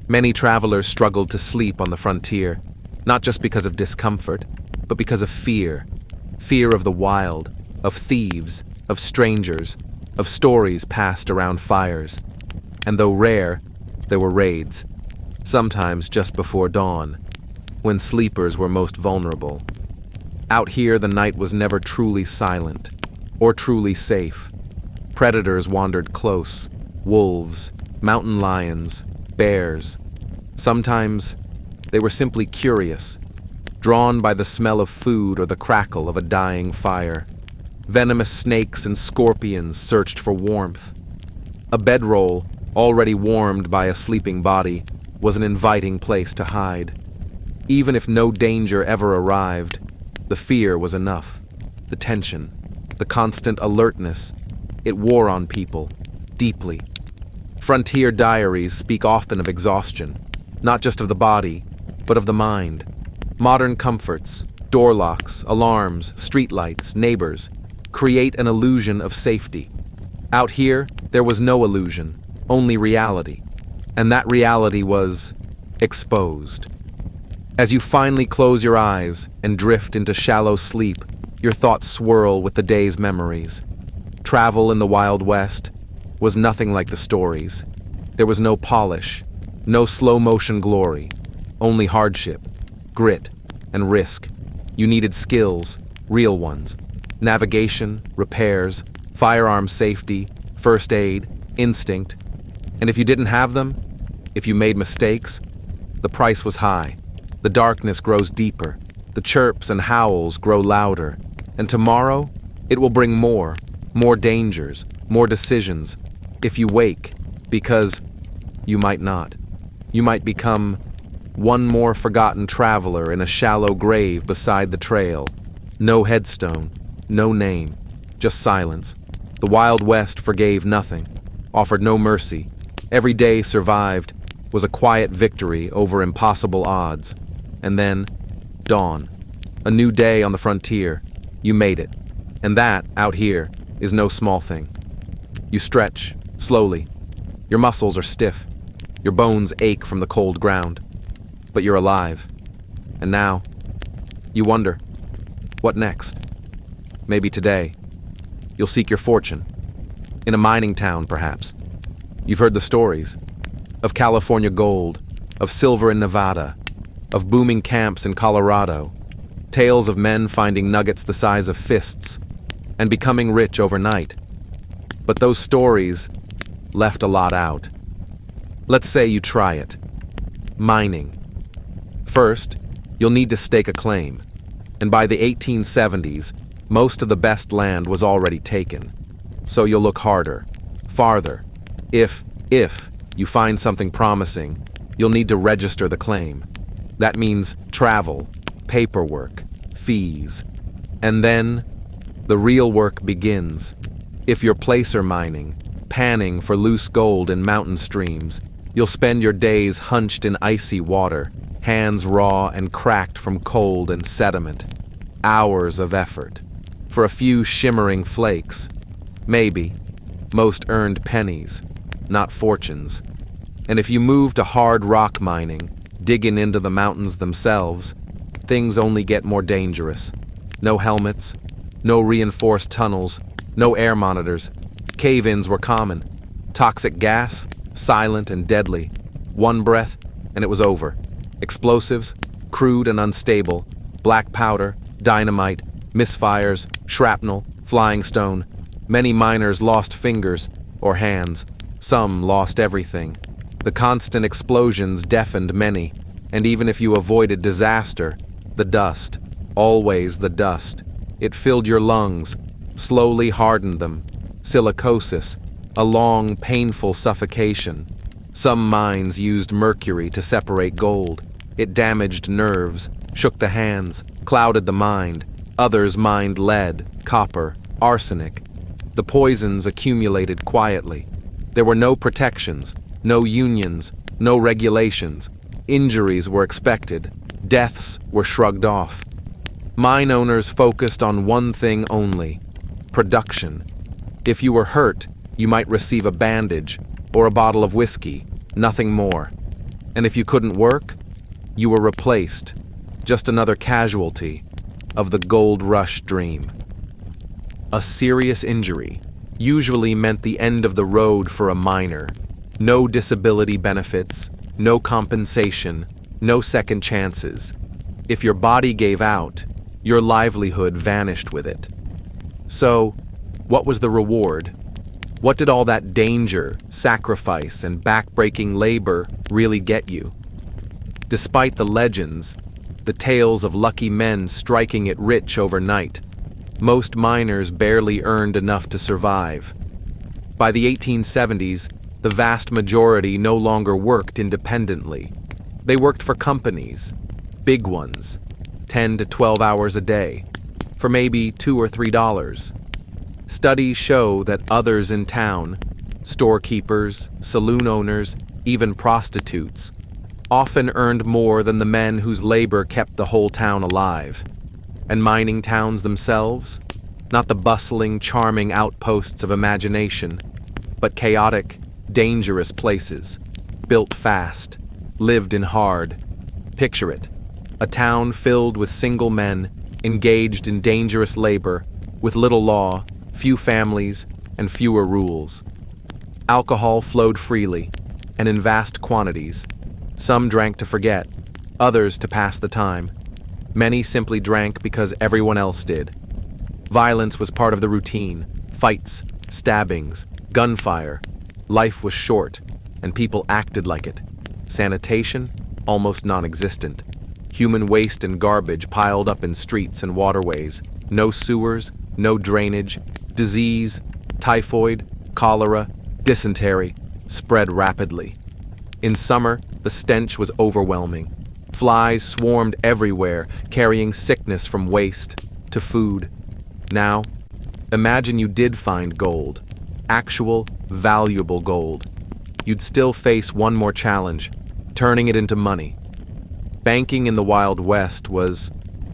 [SPEAKER 1] Many travelers struggled to sleep on the frontier, not just because of discomfort, but because of fear. Fear of the wild, of thieves, of strangers, of stories passed around fires. And though rare, there were raids, sometimes just before dawn, when sleepers were most vulnerable. Out here, the night was never truly silent, or truly safe. Predators wandered close, wolves, mountain lions, bears. Sometimes they were simply curious, drawn by the smell of food or the crackle of a dying fire. Venomous snakes and scorpions searched for warmth. A bedroll, already warmed by a sleeping body, was an inviting place to hide. Even if no danger ever arrived, the fear was enough. The tension, the constant alertness, it wore on people, deeply. Frontier diaries speak often of exhaustion, not just of the body, but of the mind. Modern comforts, door locks, alarms, streetlights, neighbors, create an illusion of safety. Out here, there was no illusion, only reality. And that reality was exposed. As you finally close your eyes and drift into shallow sleep, your thoughts swirl with the day's memories. Travel in the Wild West was nothing like the stories. There was no polish, no slow-motion glory, only hardship, grit, and risk. You needed skills, real ones. Navigation, repairs, firearm safety, first aid, instinct. And if you didn't have them, if you made mistakes, the price was high. The darkness grows deeper, the chirps and howls grow louder, and tomorrow it will bring more dangers, more decisions, if you wake, because you might not. You might become one more forgotten traveler in a shallow grave beside the trail. No headstone, no name, just silence. The Wild West forgave nothing, offered no mercy. Every day survived was a quiet victory over impossible odds. And then, dawn. A new day on the frontier. You made it. And that, out here, is no small thing. You stretch, slowly. Your muscles are stiff. Your bones ache from the cold ground. But you're alive. And now, you wonder, what next? Maybe today, you'll seek your fortune. In a mining town, perhaps. You've heard the stories of California gold, of silver in Nevada, of booming camps in Colorado, tales of men finding nuggets the size of fists and becoming rich overnight. But those stories left a lot out. Let's say you try it. Mining. First, you'll need to stake a claim, and by the 1870s, most of the best land was already taken. So you'll look harder, farther. If you find something promising, you'll need to register the claim. That means travel, paperwork, fees. And then, the real work begins. If you're placer mining, panning for loose gold in mountain streams, you'll spend your days hunched in icy water, hands raw and cracked from cold and sediment. Hours of effort. For a few shimmering flakes. Maybe. Most earned pennies, not fortunes. And if you move to hard rock mining, digging into the mountains themselves, things only get more dangerous. No helmets, no reinforced tunnels, no air monitors. Cave-ins were common. Toxic gas, silent and deadly. One breath, and it was over. Explosives, crude and unstable. Black powder, dynamite, misfires, shrapnel, flying stone. Many miners lost fingers or hands. Some lost everything. The constant explosions deafened many, and even if you avoided disaster, the dust, always the dust, it filled your lungs, slowly hardened them. Silicosis, a long, painful suffocation. Some mines used mercury to separate gold. It damaged nerves, shook the hands, clouded the mind. Others mined lead, copper, arsenic. The poisons accumulated quietly. There were no protections, no unions, no regulations. Injuries were expected. Deaths were shrugged off. Mine owners focused on one thing only: production. If you were hurt, you might receive a bandage or a bottle of whiskey, nothing more. And if you couldn't work, you were replaced, just another casualty of the gold rush dream. A serious injury usually meant the end of the road for a miner. No disability benefits, no compensation, no second chances. If your body gave out, your livelihood vanished with it. So, what was the reward? What did all that danger, sacrifice, and back-breaking labor really get you? Despite the legends, the tales of lucky men striking it rich overnight, most miners barely earned enough to survive. By the 1870s, the vast majority no longer worked independently. They worked for companies, big ones, 10 to 12 hours a day, for maybe $2 or $3. Studies show that others in town, storekeepers, saloon owners, even prostitutes, often earned more than the men whose labor kept the whole town alive. And mining towns themselves, not the bustling, charming outposts of imagination, but chaotic, dangerous places, built fast, lived in hard. Picture it, a town filled with single men, engaged in dangerous labor, with little law, few families, and fewer rules. Alcohol flowed freely, and in vast quantities. Some drank to forget, others to pass the time. Many simply drank because everyone else did. Violence was part of the routine. Fights, stabbings, gunfire. Life was short, and people acted like it. Sanitation, almost non-existent. Human waste and garbage piled up in streets and waterways. No sewers, no drainage. Disease, typhoid, cholera, dysentery spread rapidly. In summer, the stench was overwhelming. Flies swarmed everywhere, carrying sickness from waste to food. Now, imagine you did find gold, actual, valuable gold. You'd still face one more challenge, turning it into money. Banking in the Wild West was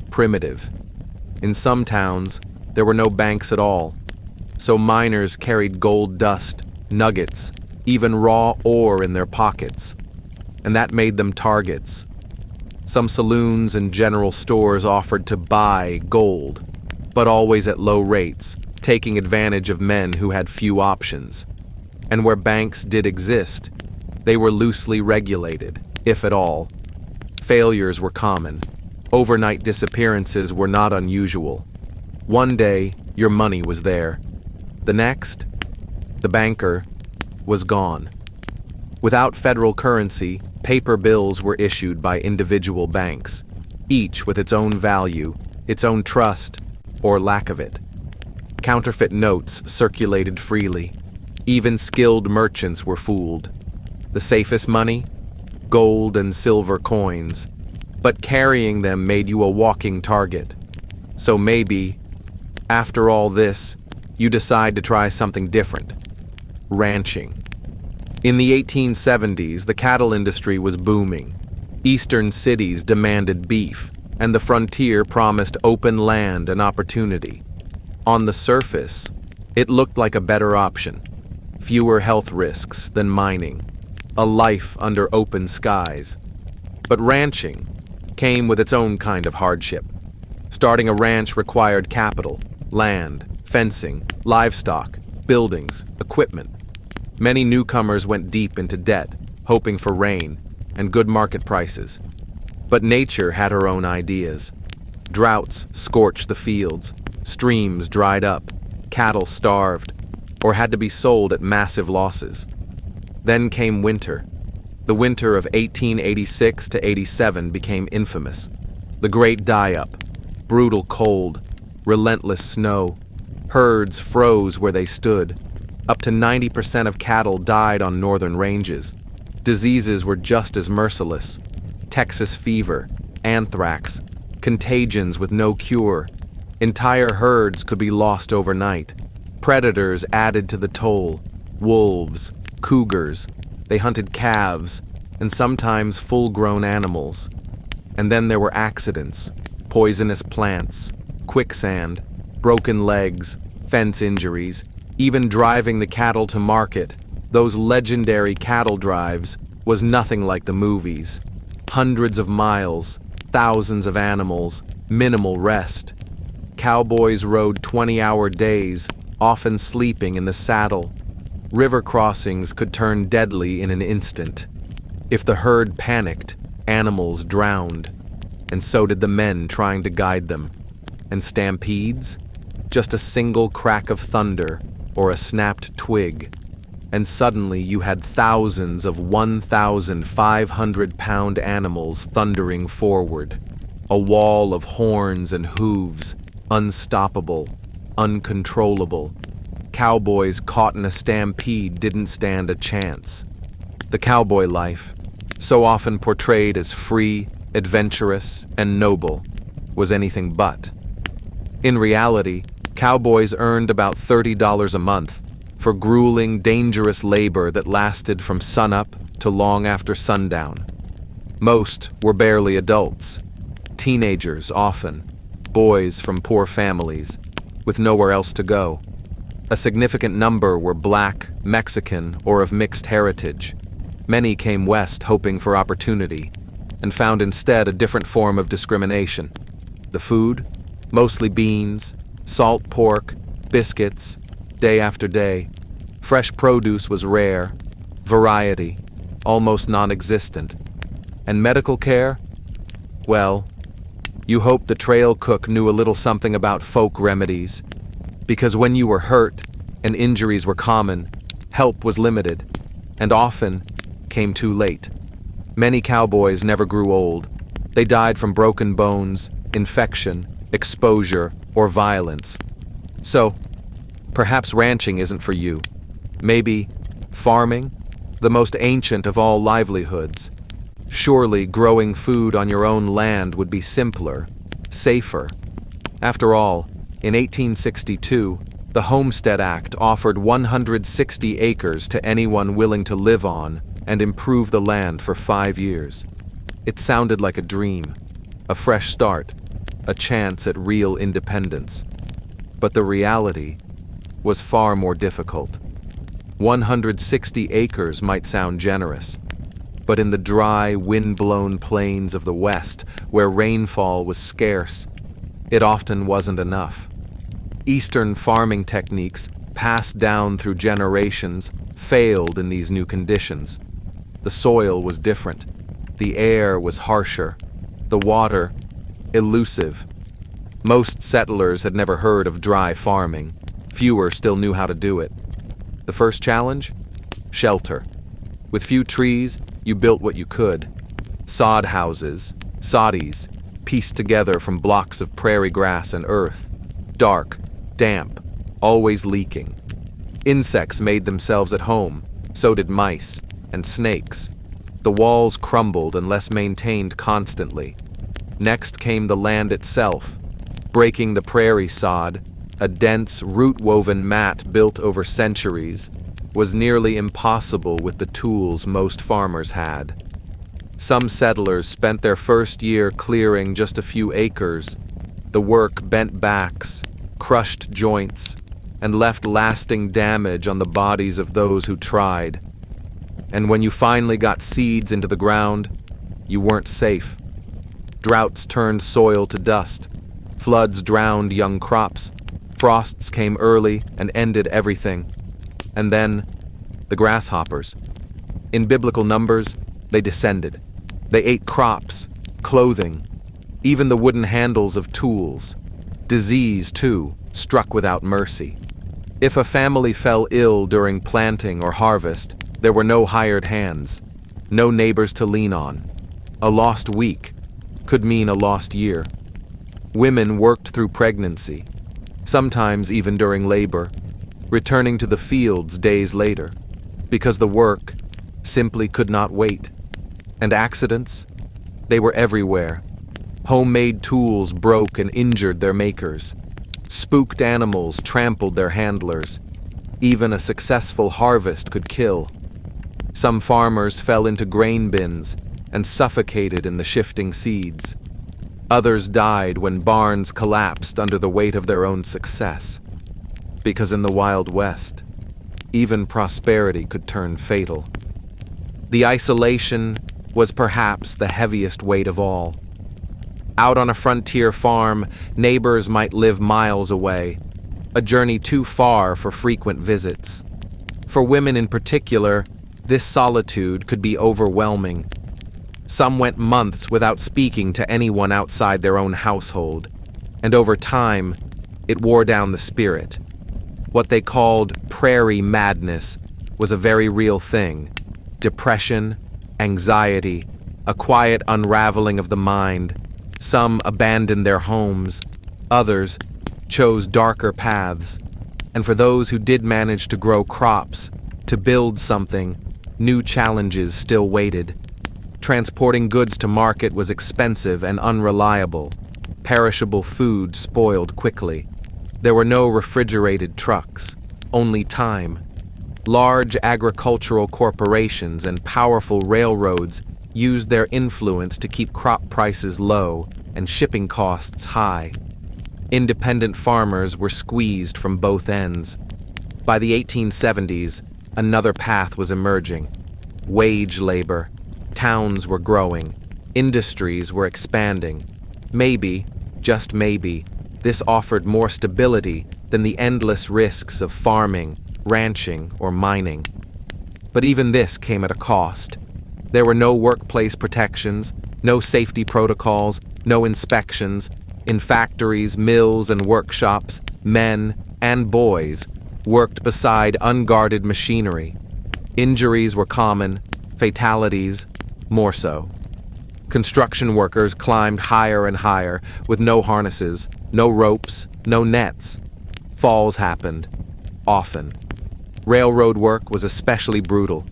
[SPEAKER 1] primitive. In some towns, there were no banks at all, so miners carried gold dust, nuggets, even raw ore in their pockets, and that made them targets. Some saloons and general stores offered to buy gold, but always at low rates, taking advantage of men who had few options. And where banks did exist, they were loosely regulated, if at all. Failures were common. Overnight disappearances were not unusual. One day, your money was there. The next, the banker was gone. Without federal currency, paper bills were issued by individual banks, each with its own value, its own trust, or lack of it. Counterfeit notes circulated freely. Even skilled merchants were fooled. The safest money? Gold and silver coins. But carrying them made you a walking target. So maybe, after all this, you decide to try something different. Ranching. In the 1870s, the cattle industry was booming. Eastern cities demanded beef, and the frontier promised open land and opportunity. On the surface, it looked like a better option. Fewer health risks than mining. A life under open skies. But ranching came with its own kind of hardship. Starting a ranch required capital, land, fencing, livestock, buildings, equipment. Many newcomers went deep into debt, hoping for rain and good market prices. But nature had her own ideas. Droughts scorched the fields, streams dried up, cattle starved, or had to be sold at massive losses. Then came winter. The winter of 1886 to 87 became infamous. The great die-up, brutal cold, relentless snow. Herds froze where they stood. Up to 90% of cattle died on northern ranges. Diseases were just as merciless. Texas fever, anthrax, contagions with no cure. Entire herds could be lost overnight. Predators added to the toll. Wolves, cougars. They hunted calves, and sometimes full-grown animals. And then there were accidents, poisonous plants, quicksand, broken legs, fence injuries, even driving the cattle to market. Those legendary cattle drives was nothing like the movies. Hundreds of miles, thousands of animals, minimal rest. Cowboys rode 20-hour days, often sleeping in the saddle. River crossings could turn deadly in an instant. If the herd panicked, animals drowned. And so did the men trying to guide them. And stampedes? Just a single crack of thunder or a snapped twig. And suddenly you had thousands of 1,500-pound animals thundering forward. A wall of horns and hooves, unstoppable, uncontrollable. Cowboys caught in a stampede didn't stand a chance. The cowboy life, so often portrayed as free, adventurous, and noble, was anything but. In reality, cowboys earned about $30 a month for grueling, dangerous labor that lasted from sunup to long after sundown. Most were barely adults, teenagers often, boys from poor families, with nowhere else to go. A significant number were black, Mexican, or of mixed heritage. Many came west hoping for opportunity, and found instead a different form of discrimination. The food? Mostly beans, salt pork, biscuits, day after day. Fresh produce was rare, variety, almost non-existent. And medical care? Well, you hoped the trail cook knew a little something about folk remedies, because when you were hurt and injuries were common, help was limited, and often came too late. Many cowboys never grew old. They died from broken bones, infection, exposure, or violence. So, perhaps ranching isn't for you. Maybe farming, the most ancient of all livelihoods. Surely growing food on your own land would be simpler, safer. After all, in 1862, the Homestead Act offered 160 acres to anyone willing to live on and improve the land for 5 years. It sounded like a dream, a fresh start, a chance at real independence. But the reality was far more difficult. 160 acres might sound generous, but in the dry, wind-blown plains of the West, where rainfall was scarce, it often wasn't enough. Eastern farming techniques, passed down through generations, failed in these new conditions. The soil was different. The air was harsher. The water, elusive. Most settlers had never heard of dry farming. Fewer still knew how to do it. The first challenge? Shelter. With few trees, you built what you could. Sod houses, soddies, pieced together from blocks of prairie grass and earth. Dark, damp, always leaking. Insects made themselves at home, so did mice and snakes. The walls crumbled unless maintained constantly. Next came the land itself. Breaking the prairie sod, a dense, root-woven mat built over centuries, was nearly impossible with the tools most farmers had. Some settlers spent their first year clearing just a few acres. The work bent backs, crushed joints, and left lasting damage on the bodies of those who tried. And when you finally got seeds into the ground, you weren't safe. Droughts turned soil to dust. Floods drowned young crops. Frosts came early and ended everything. And then, the grasshoppers. In biblical numbers, they descended. They ate crops, clothing, even the wooden handles of tools. Disease, too, struck without mercy. If a family fell ill during planting or harvest, There were no hired hands, no neighbors to lean on. A lost week could mean a lost year. Women worked through pregnancy, sometimes even during labor, returning to the fields days later, because the work simply could not wait. And accidents? They were everywhere. Homemade tools broke and injured their makers. Spooked animals trampled their handlers. Even a successful harvest could kill. Some farmers fell into grain bins and suffocated in the shifting seeds. Others died when barns collapsed under the weight of their own success. Because in the Wild West, even prosperity could turn fatal. The isolation was perhaps the heaviest weight of all. Out on a frontier farm, neighbors might live miles away, a journey too far for frequent visits. For women in particular, this solitude could be overwhelming. Some went months without speaking to anyone outside their own household, and over time, it wore down the spirit. What they called prairie madness was a very real thing. Depression, anxiety, a quiet unraveling of the mind. Some abandoned their homes, others chose darker paths. And for those who did manage to grow crops, to build something, new challenges still waited. Transporting goods to market was expensive and unreliable. Perishable food spoiled quickly. There were no refrigerated trucks, only time. Large agricultural corporations and powerful railroads used their influence to keep crop prices low and shipping costs high. Independent farmers were squeezed from both ends. By the 1870s, another path was emerging. Wage labor. Towns were growing. Industries were expanding. Maybe, just maybe, this offered more stability than the endless risks of farming, ranching, or mining. But even this came at a cost. There were no workplace protections, no safety protocols, no inspections. In factories, mills, and workshops, men and boys worked beside unguarded machinery. Injuries were common, fatalities more so. Construction workers climbed higher and higher with no harnesses, no ropes, no nets. Falls happened, often. Railroad work was especially brutal,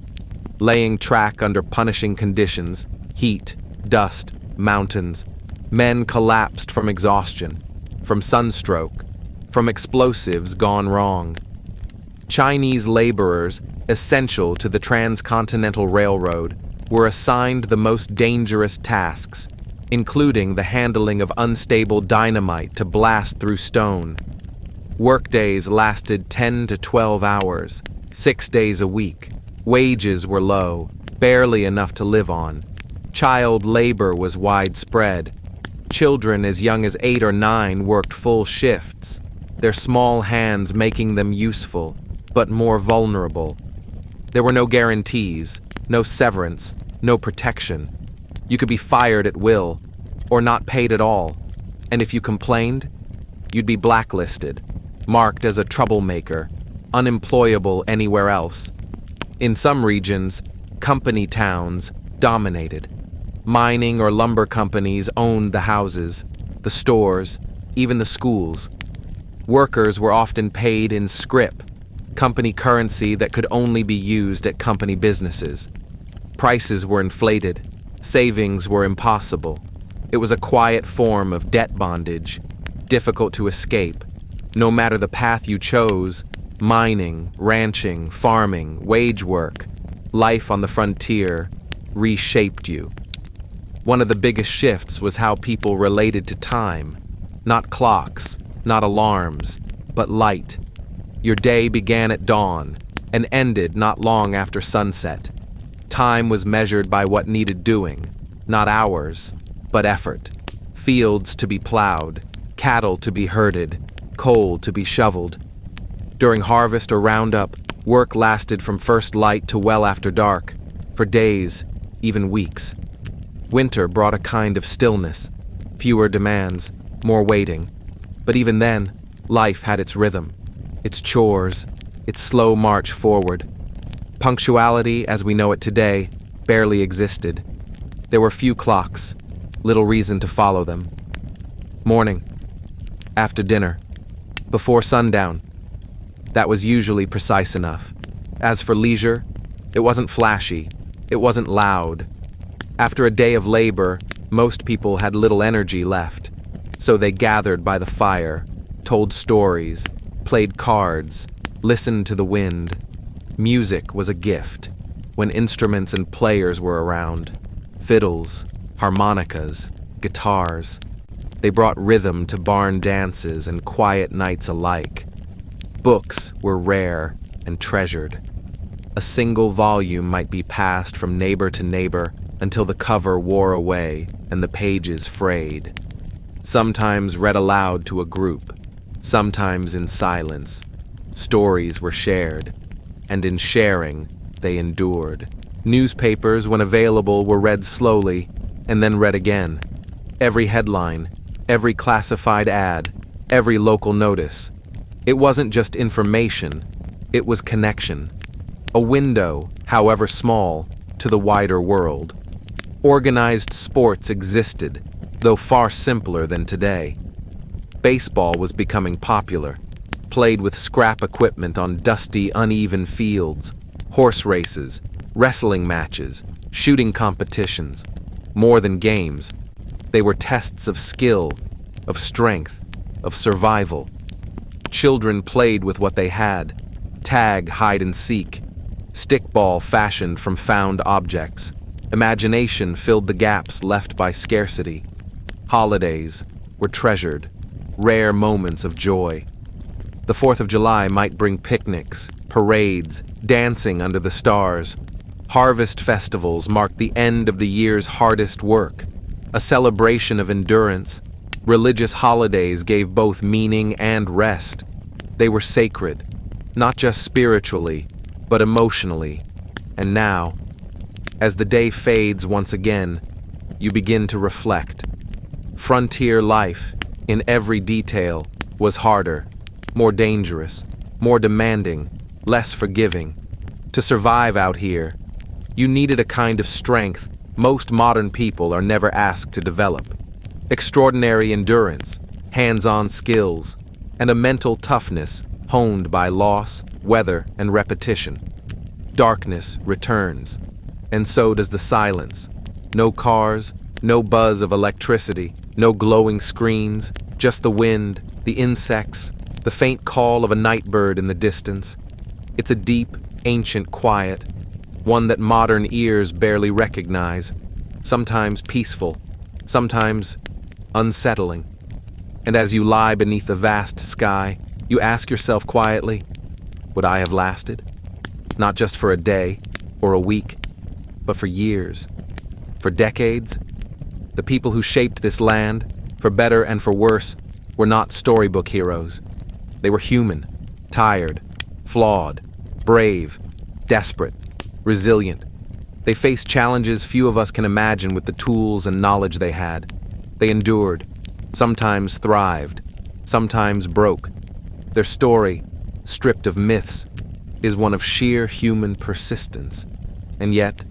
[SPEAKER 1] laying track under punishing conditions, heat, dust, mountains. Men collapsed from exhaustion, from sunstroke, from explosives gone wrong. Chinese laborers, essential to the transcontinental railroad, were assigned the most dangerous tasks, including the handling of unstable dynamite to blast through stone. Workdays lasted 10 to 12 hours, 6 days a week. Wages were low, barely enough to live on. Child labor was widespread. Children as young as 8 or 9 worked full shifts, their small hands making them useful, but more vulnerable. There were no guarantees, no severance, no protection. You could be fired at will, or not paid at all, and if you complained, you'd be blacklisted, marked as a troublemaker, unemployable anywhere else. In some regions, company towns dominated. Mining or lumber companies owned the houses, the stores, even the schools. Workers were often paid in scrip, company currency that could only be used at company businesses. Prices were inflated. Savings were impossible. It was a quiet form of debt bondage, difficult to escape. No matter the path you chose, mining, ranching, farming, wage work, life on the frontier reshaped you. One of the biggest shifts was how people related to time. Not clocks, not alarms, but light. Your day began at dawn and ended not long after sunset. Time was measured by what needed doing, not hours, but effort. Fields to be plowed, cattle to be herded, coal to be shoveled. During harvest or roundup, work lasted from first light to well after dark, for days, even weeks. Winter brought a kind of stillness, fewer demands, more waiting. But even then, life had its rhythm, its chores, its slow march forward. Punctuality, as we know it today, barely existed. There were few clocks, little reason to follow them. Morning, after dinner, before sundown. That was usually precise enough. As for leisure, it wasn't flashy, it wasn't loud. After a day of labor, most people had little energy left, so they gathered by the fire, told stories, played cards, listened to the wind. Music was a gift, when instruments and players were around. Fiddles, harmonicas, guitars. They brought rhythm to barn dances and quiet nights alike. Books were rare and treasured. A single volume might be passed from neighbor to neighbor until the cover wore away and the pages frayed. Sometimes read aloud to a group, sometimes in silence. Stories were shared, and in sharing, they endured. Newspapers, when available, were read slowly, and then read again. Every headline, every classified ad, every local notice. It wasn't just information, it was connection. A window, however small, to the wider world. Organized sports existed, though far simpler than today. Baseball was becoming popular, played with scrap equipment on dusty, uneven fields, horse races, wrestling matches, shooting competitions. More than games, they were tests of skill, of strength, of survival. Children played with what they had: tag, hide and seek, stickball fashioned from found objects. Imagination filled the gaps left by scarcity. Holidays were treasured, rare moments of joy. The 4th of July might bring picnics, parades, dancing under the stars. Harvest festivals marked the end of the year's hardest work, a celebration of endurance. Religious holidays gave both meaning and rest. They were sacred, not just spiritually, but emotionally. And now, as the day fades once again, you begin to reflect. Frontier life, in every detail, was harder, more dangerous, more demanding, less forgiving. To survive out here, you needed a kind of strength most modern people are never asked to develop. Extraordinary endurance, hands-on skills, and a mental toughness honed by loss, weather, and repetition. Darkness returns, and so does the silence. No cars, no buzz of electricity, no glowing screens, just the wind, the insects, the faint call of a night bird in the distance. It's a deep, ancient quiet, one that modern ears barely recognize, sometimes peaceful, sometimes unsettling. And as you lie beneath the vast sky, you ask yourself quietly, would I have lasted? Not just for a day or a week, but for years, for decades. The people who shaped this land, for better and for worse, were not storybook heroes. They were human, tired, flawed, brave, desperate, resilient. They faced challenges few of us can imagine with the tools and knowledge they had. They endured, sometimes thrived, sometimes broke. Their story, stripped of myths, is one of sheer human persistence. And yet,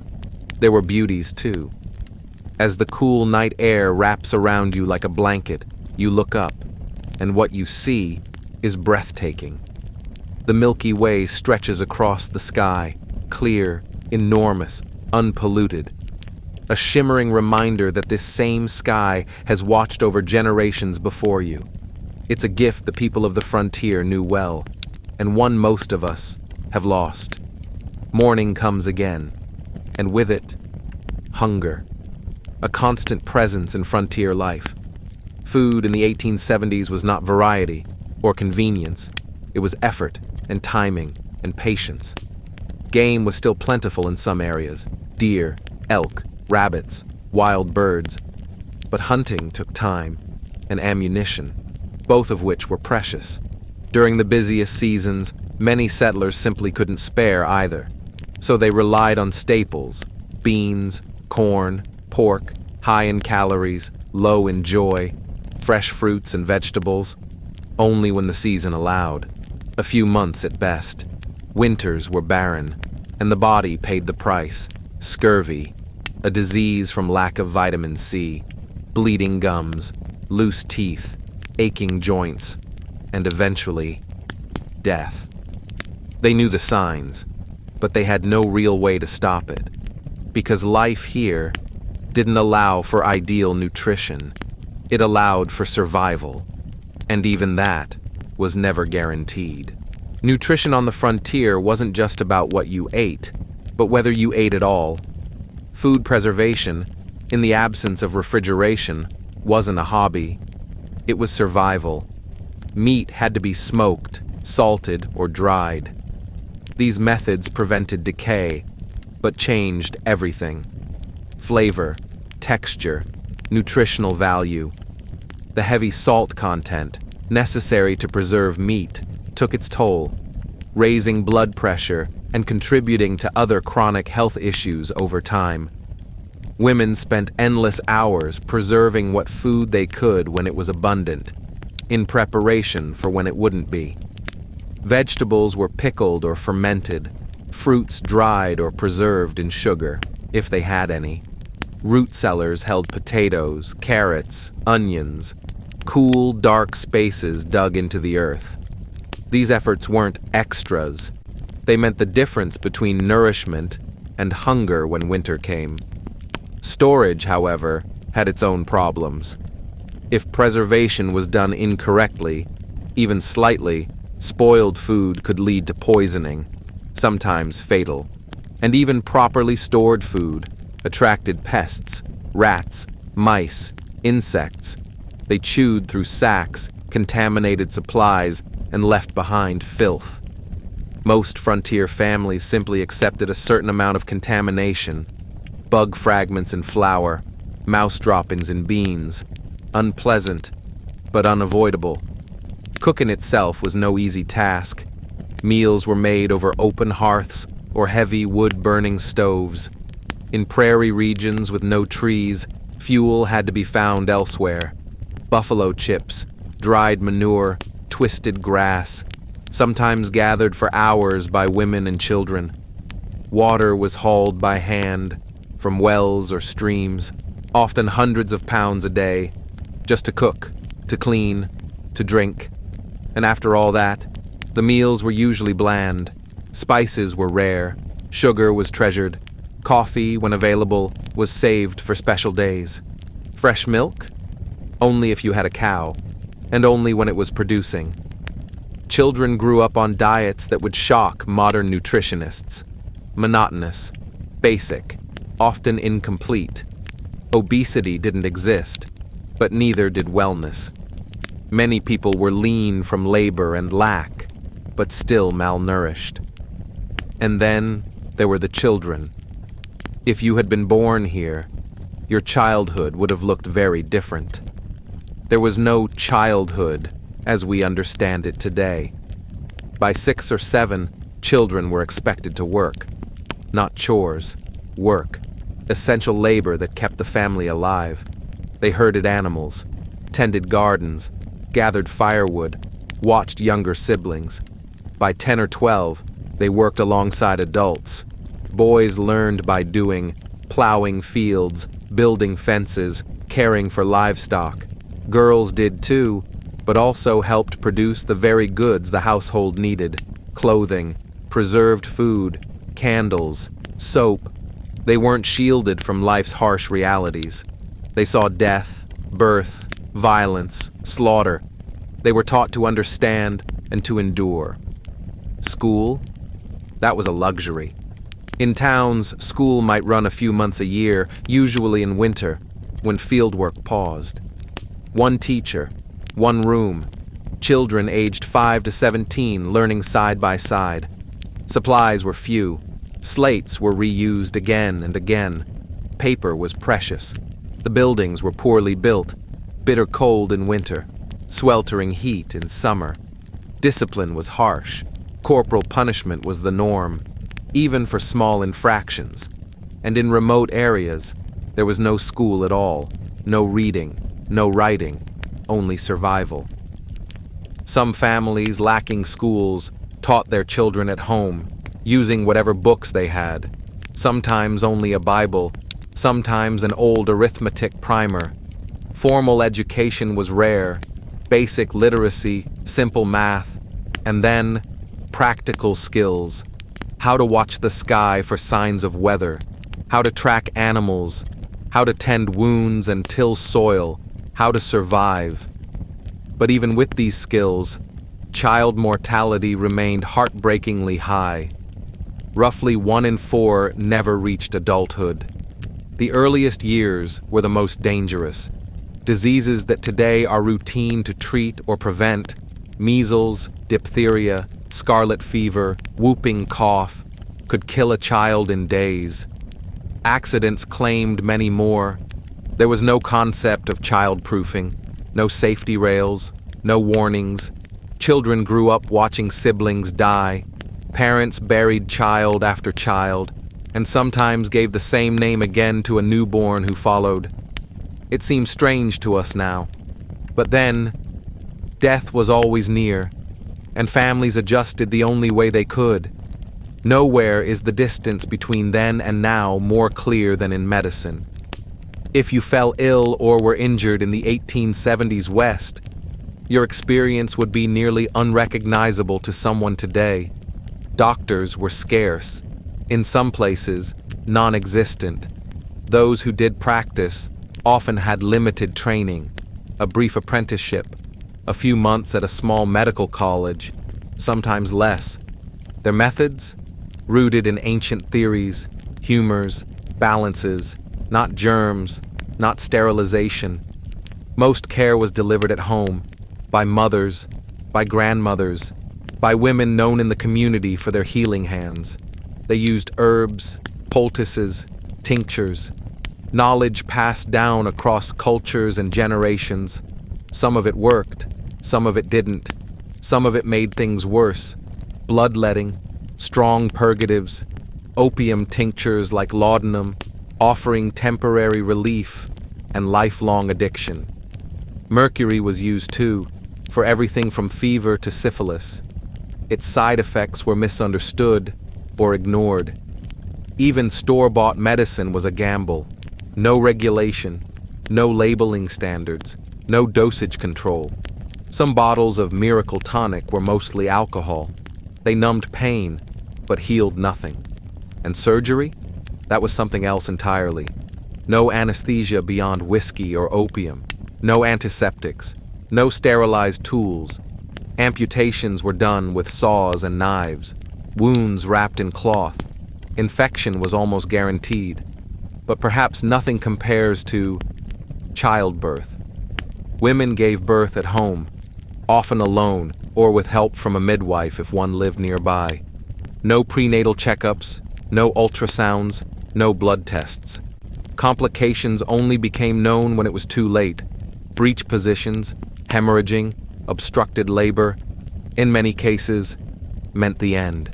[SPEAKER 1] there were beauties too. As the cool night air wraps around you like a blanket, you look up, and what you see is breathtaking. The Milky Way stretches across the sky, clear, enormous, unpolluted. A shimmering reminder that this same sky has watched over generations before you. It's a gift the people of the frontier knew well, and one most of us have lost. Morning comes again, and with it, hunger. A constant presence in frontier life. Food in the 1870s was not variety or convenience. It was effort and timing and patience. Game was still plentiful in some areas: deer, elk, rabbits, wild birds. But hunting took time and ammunition, both of which were precious. During the busiest seasons, many settlers simply couldn't spare either, so they relied on staples: beans, corn, pork, high in calories, low in joy, fresh fruits and vegetables, only when the season allowed. A few months at best. Winters were barren. and the body paid the price. Scurvy, a disease from lack of vitamin C, bleeding gums, loose teeth, aching joints, and eventually, death. They knew the signs, but they had no real way to stop it, because life here didn't allow for ideal nutrition. It allowed for survival, and even that was never guaranteed. Nutrition on the frontier wasn't just about what you ate, but whether you ate at all. Food preservation, in the absence of refrigeration, wasn't a hobby. It was survival. Meat had to be smoked, salted, or dried. These methods prevented decay, but changed everything. Flavor, texture, nutritional value. The heavy salt content, necessary to preserve meat, took its toll, raising blood pressure and contributing to other chronic health issues over time. Women spent endless hours preserving what food they could when it was abundant, in preparation for when it wouldn't be. Vegetables were pickled or fermented, fruits dried or preserved in sugar, if they had any. Root cellars held potatoes, carrots, onions, cool, dark spaces dug into the earth. These efforts weren't extras. They meant the difference between nourishment and hunger when winter came. Storage, however, had its own problems. If preservation was done incorrectly, even slightly, spoiled food could lead to poisoning, sometimes fatal. And even properly stored food attracted pests, rats, mice, insects. They chewed through sacks, contaminated supplies, and left behind filth. Most frontier families simply accepted a certain amount of contamination. Bug fragments in flour, mouse droppings in beans. Unpleasant, but unavoidable. Cooking itself was no easy task. Meals were made over open hearths or heavy wood-burning stoves. In prairie regions with no trees, fuel had to be found elsewhere. Buffalo chips, dried manure, twisted grass, sometimes gathered for hours by women and children. Water was hauled by hand, from wells or streams, often hundreds of pounds a day, just to cook, to clean, to drink. And after all that, the meals were usually bland. Spices were rare, sugar was treasured, coffee, when available, was saved for special days. Fresh milk? Only if you had a cow, and only when it was producing. Children grew up on diets that would shock modern nutritionists. Monotonous, basic, often incomplete. Obesity didn't exist, but neither did wellness. Many people were lean from labor and lack, but still malnourished. And then there were the children. If you had been born here, your childhood would have looked very different. There was no childhood as we understand it today. By 6 or 7, children were expected to work. Not chores, work. Essential labor that kept the family alive. They herded animals, tended gardens, gathered firewood, watched younger siblings. By 10 or 12, they worked alongside adults. Boys learned by doing, plowing fields, building fences, caring for livestock. Girls did too, but also helped produce the very goods the household needed: clothing, preserved food, candles, soap. They weren't shielded from life's harsh realities. They saw death, birth, violence, slaughter. They were taught to understand and to endure. School? That was a luxury. In towns, school might run a few months a year, usually in winter, when fieldwork paused. One teacher, one room, children aged 5 to 17 learning side by side. Supplies were few. Slates were reused again and again. Paper was precious. The buildings were poorly built, bitter cold in winter, sweltering heat in summer. Discipline was harsh. Corporal punishment was the norm, even for small infractions. And in remote areas, there was no school at all, no reading, no writing, only survival. Some families lacking schools taught their children at home, using whatever books they had, sometimes only a Bible, sometimes an old arithmetic primer. Formal education was rare, basic literacy, simple math, and then practical skills. How to watch the sky for signs of weather, how to track animals, how to tend wounds and till soil, how to survive. But even with these skills, child mortality remained heartbreakingly high. Roughly 1 in 4 never reached adulthood. The earliest years were the most dangerous. Diseases that today are routine to treat or prevent, measles, diphtheria, scarlet fever, whooping cough, could kill a child in days. Accidents claimed many more. There was no concept of child-proofing, no safety rails, no warnings. Children grew up watching siblings die. Parents buried child after child, and sometimes gave the same name again to a newborn who followed. It seems strange to us now. But then, death was always near, and families adjusted the only way they could. Nowhere is the distance between then and now more clear than in medicine. If you fell ill or were injured in the 1870s West, your experience would be nearly unrecognizable to someone today. Doctors were scarce, in some places, non-existent. Those who did practice often had limited training, a brief apprenticeship, a few months at a small medical college, sometimes less. Their methods? Rooted in ancient theories, humors, balances, not germs, not sterilization. Most care was delivered at home, by mothers, by grandmothers, by women known in the community for their healing hands. They used herbs, poultices, tinctures, knowledge passed down across cultures and generations. Some of it worked, some of it didn't. Some of it made things worse. Bloodletting, strong purgatives, opium tinctures like laudanum, offering temporary relief and lifelong addiction. Mercury was used too, for everything from fever to syphilis. Its side effects were misunderstood or ignored. Even store-bought medicine was a gamble. No regulation, no labeling standards, no dosage control. Some bottles of miracle tonic were mostly alcohol. They numbed pain, but healed nothing. And surgery? That was something else entirely. No anesthesia beyond whiskey or opium. No antiseptics. No sterilized tools. Amputations were done with saws and knives. Wounds wrapped in cloth. Infection was almost guaranteed. But perhaps nothing compares to childbirth. Women gave birth at home, often alone or with help from a midwife if one lived nearby. No prenatal checkups, no ultrasounds, no blood tests. Complications only became known when it was too late. Breech positions, hemorrhaging, obstructed labor, in many cases, meant the end.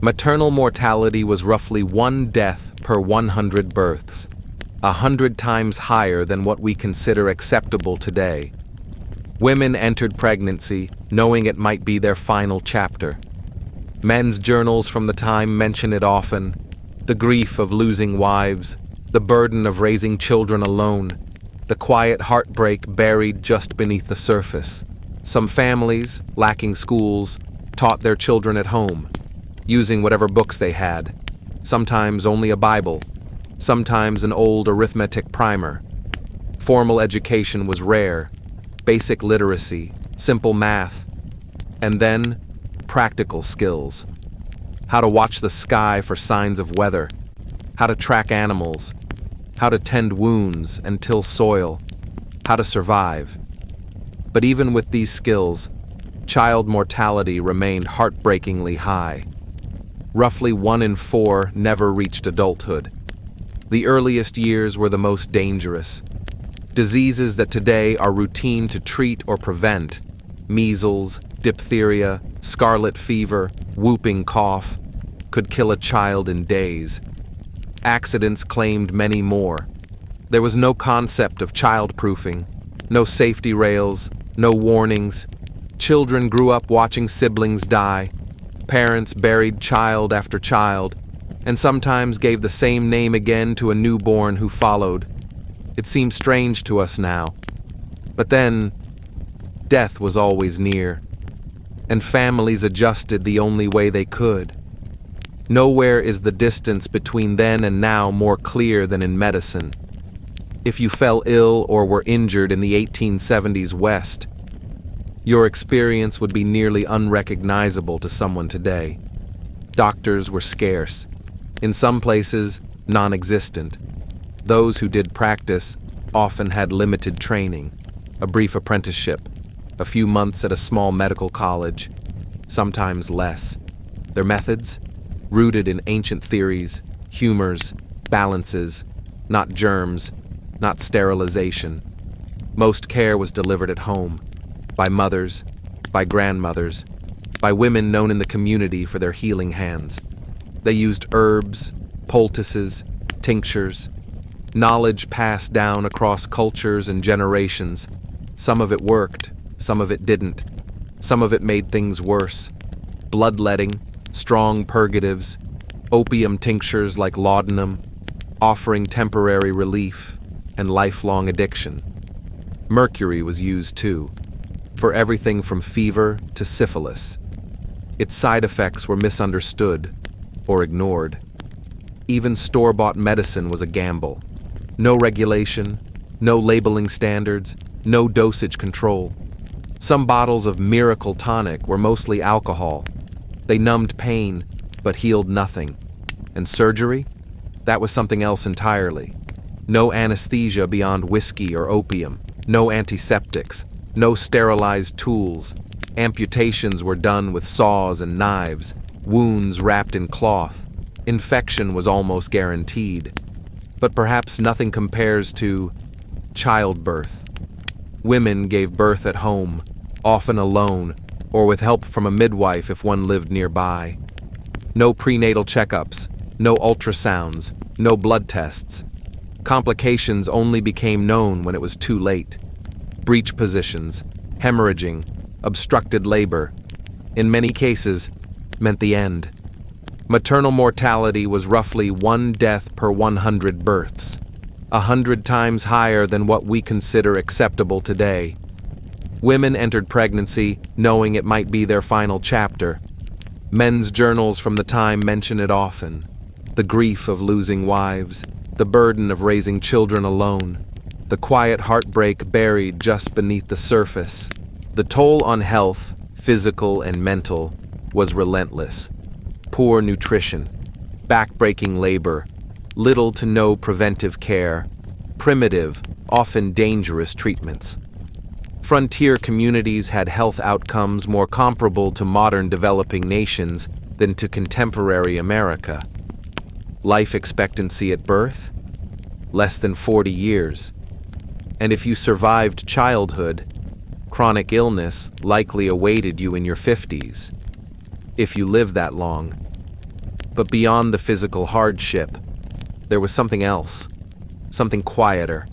[SPEAKER 1] Maternal mortality was roughly 1 death per 100 births, 100 times higher than what we consider acceptable today. Women entered pregnancy knowing it might be their final chapter. Men's journals from the time mention it often: the grief of losing wives, the burden of raising children alone, the quiet heartbreak buried just beneath the surface. Some families, lacking schools, taught their children at home, using whatever books they had, sometimes only a Bible, sometimes an old arithmetic primer. Formal education was rare, basic literacy, simple math, and then practical skills. How to watch the sky for signs of weather, how to track animals, how to tend wounds and till soil, how to survive. But even with these skills, child mortality remained heartbreakingly high. Roughly 1 in 4 never reached adulthood. The earliest years were the most dangerous. Diseases that today are routine to treat or prevent, measles, diphtheria, scarlet fever, whooping cough, could kill a child in days. Accidents claimed many more. There was no concept of child-proofing, no safety rails, no warnings. Children grew up watching siblings die. Parents buried child after child, and sometimes gave the same name again to a newborn who followed. It seems strange to us now. But then, death was always near, and families adjusted the only way they could. Nowhere is the distance between then and now more clear than in medicine. If you fell ill or were injured in the 1870s West, your experience would be nearly unrecognizable to someone today. Doctors were scarce. In some places, non-existent. Those who did practice often had limited training, a brief apprenticeship, a few months at a small medical college, sometimes less. Their methods? Rooted in ancient theories, humors, balances, not germs, not sterilization. Most care was delivered at home, by mothers, by grandmothers, by women known in the community for their healing hands. They used herbs, poultices, tinctures, knowledge passed down across cultures and generations. Some of it worked, some of it didn't. Some of it made things worse. Bloodletting, strong purgatives, opium tinctures like laudanum, offering temporary relief and lifelong addiction. Mercury was used too, for everything from fever to syphilis. Its side effects were misunderstood or ignored. Even store-bought medicine was a gamble. No regulation, no labeling standards, no dosage control. Some bottles of miracle tonic were mostly alcohol. They numbed pain, but healed nothing. And surgery? That was something else entirely. No anesthesia beyond whiskey or opium. No antiseptics. No sterilized tools. Amputations were done with saws and knives. Wounds wrapped in cloth. Infection was almost guaranteed. But perhaps nothing compares to childbirth. Women gave birth at home, often alone, or with help from a midwife if one lived nearby. No prenatal checkups, no ultrasounds, no blood tests. Complications only became known when it was too late. Breech positions, hemorrhaging, obstructed labor, in many cases, meant the end. Maternal mortality was roughly 1 death per 100 births, 100 times higher than what we consider acceptable today. Women entered pregnancy knowing it might be their final chapter. Men's journals from the time mention it often. The grief of losing wives, the burden of raising children alone, the quiet heartbreak buried just beneath the surface. The toll on health, physical and mental, was relentless. Poor nutrition, backbreaking labor, little to no preventive care, primitive, often dangerous treatments. Frontier communities had health outcomes more comparable to modern developing nations than to contemporary America. Life expectancy at birth? Less than 40 years. And if you survived childhood, chronic illness likely awaited you in your 50s, if you lived that long. But beyond the physical hardship, there was something else, something quieter,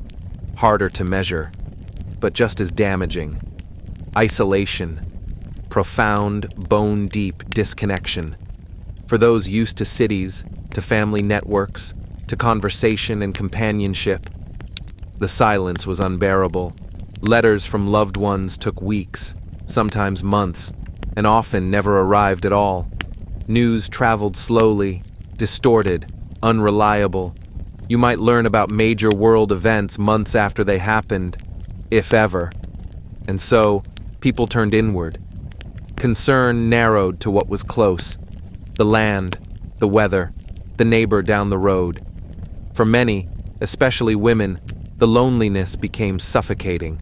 [SPEAKER 1] harder to measure, but just as damaging. Isolation, profound, bone-deep disconnection. For those used to cities, to family networks, to conversation and companionship, the silence was unbearable. Letters from loved ones took weeks, sometimes months, and often never arrived at all. News traveled slowly, distorted, unreliable. You might learn about major world events months after they happened, if ever. And so, people turned inward. Concern narrowed to what was close. The land, the weather, the neighbor down the road. For many, especially women, the loneliness became suffocating.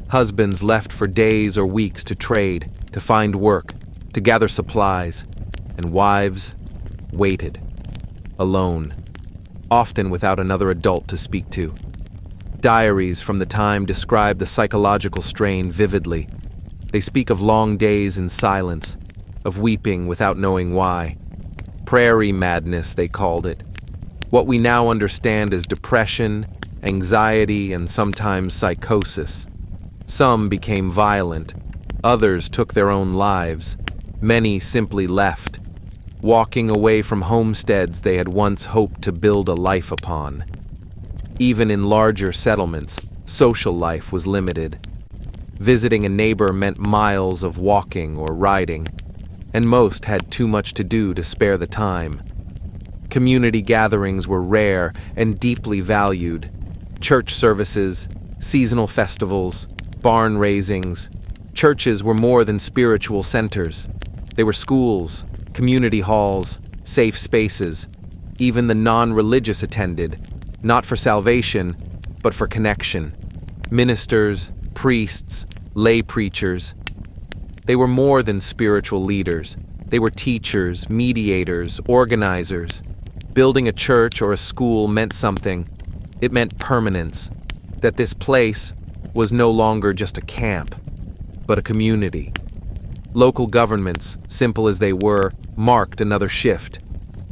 [SPEAKER 1] Husbands left for days or weeks to trade, to find work, to gather supplies, and wives waited, alone, often without another adult to speak to. Diaries from the time describe the psychological strain vividly. They speak of long days in silence, of weeping without knowing why. Prairie madness, they called it. What we now understand as depression, anxiety, and sometimes psychosis. Some became violent, others took their own lives. Many simply left, walking away from homesteads they had once hoped to build a life upon. Even in larger settlements, social life was limited. Visiting a neighbor meant miles of walking or riding, and most had too much to do to spare the time. Community gatherings were rare and deeply valued. Church services, seasonal festivals, barn raisings. Churches were more than spiritual centers. They were schools, community halls, safe spaces. Even the non-religious attended, not for salvation, but for connection. Ministers, priests, lay preachers. They were more than spiritual leaders. They were teachers, mediators, organizers. Building a church or a school meant something. It meant permanence, that this place was no longer just a camp, but a community. Local governments, simple as they were, marked another shift,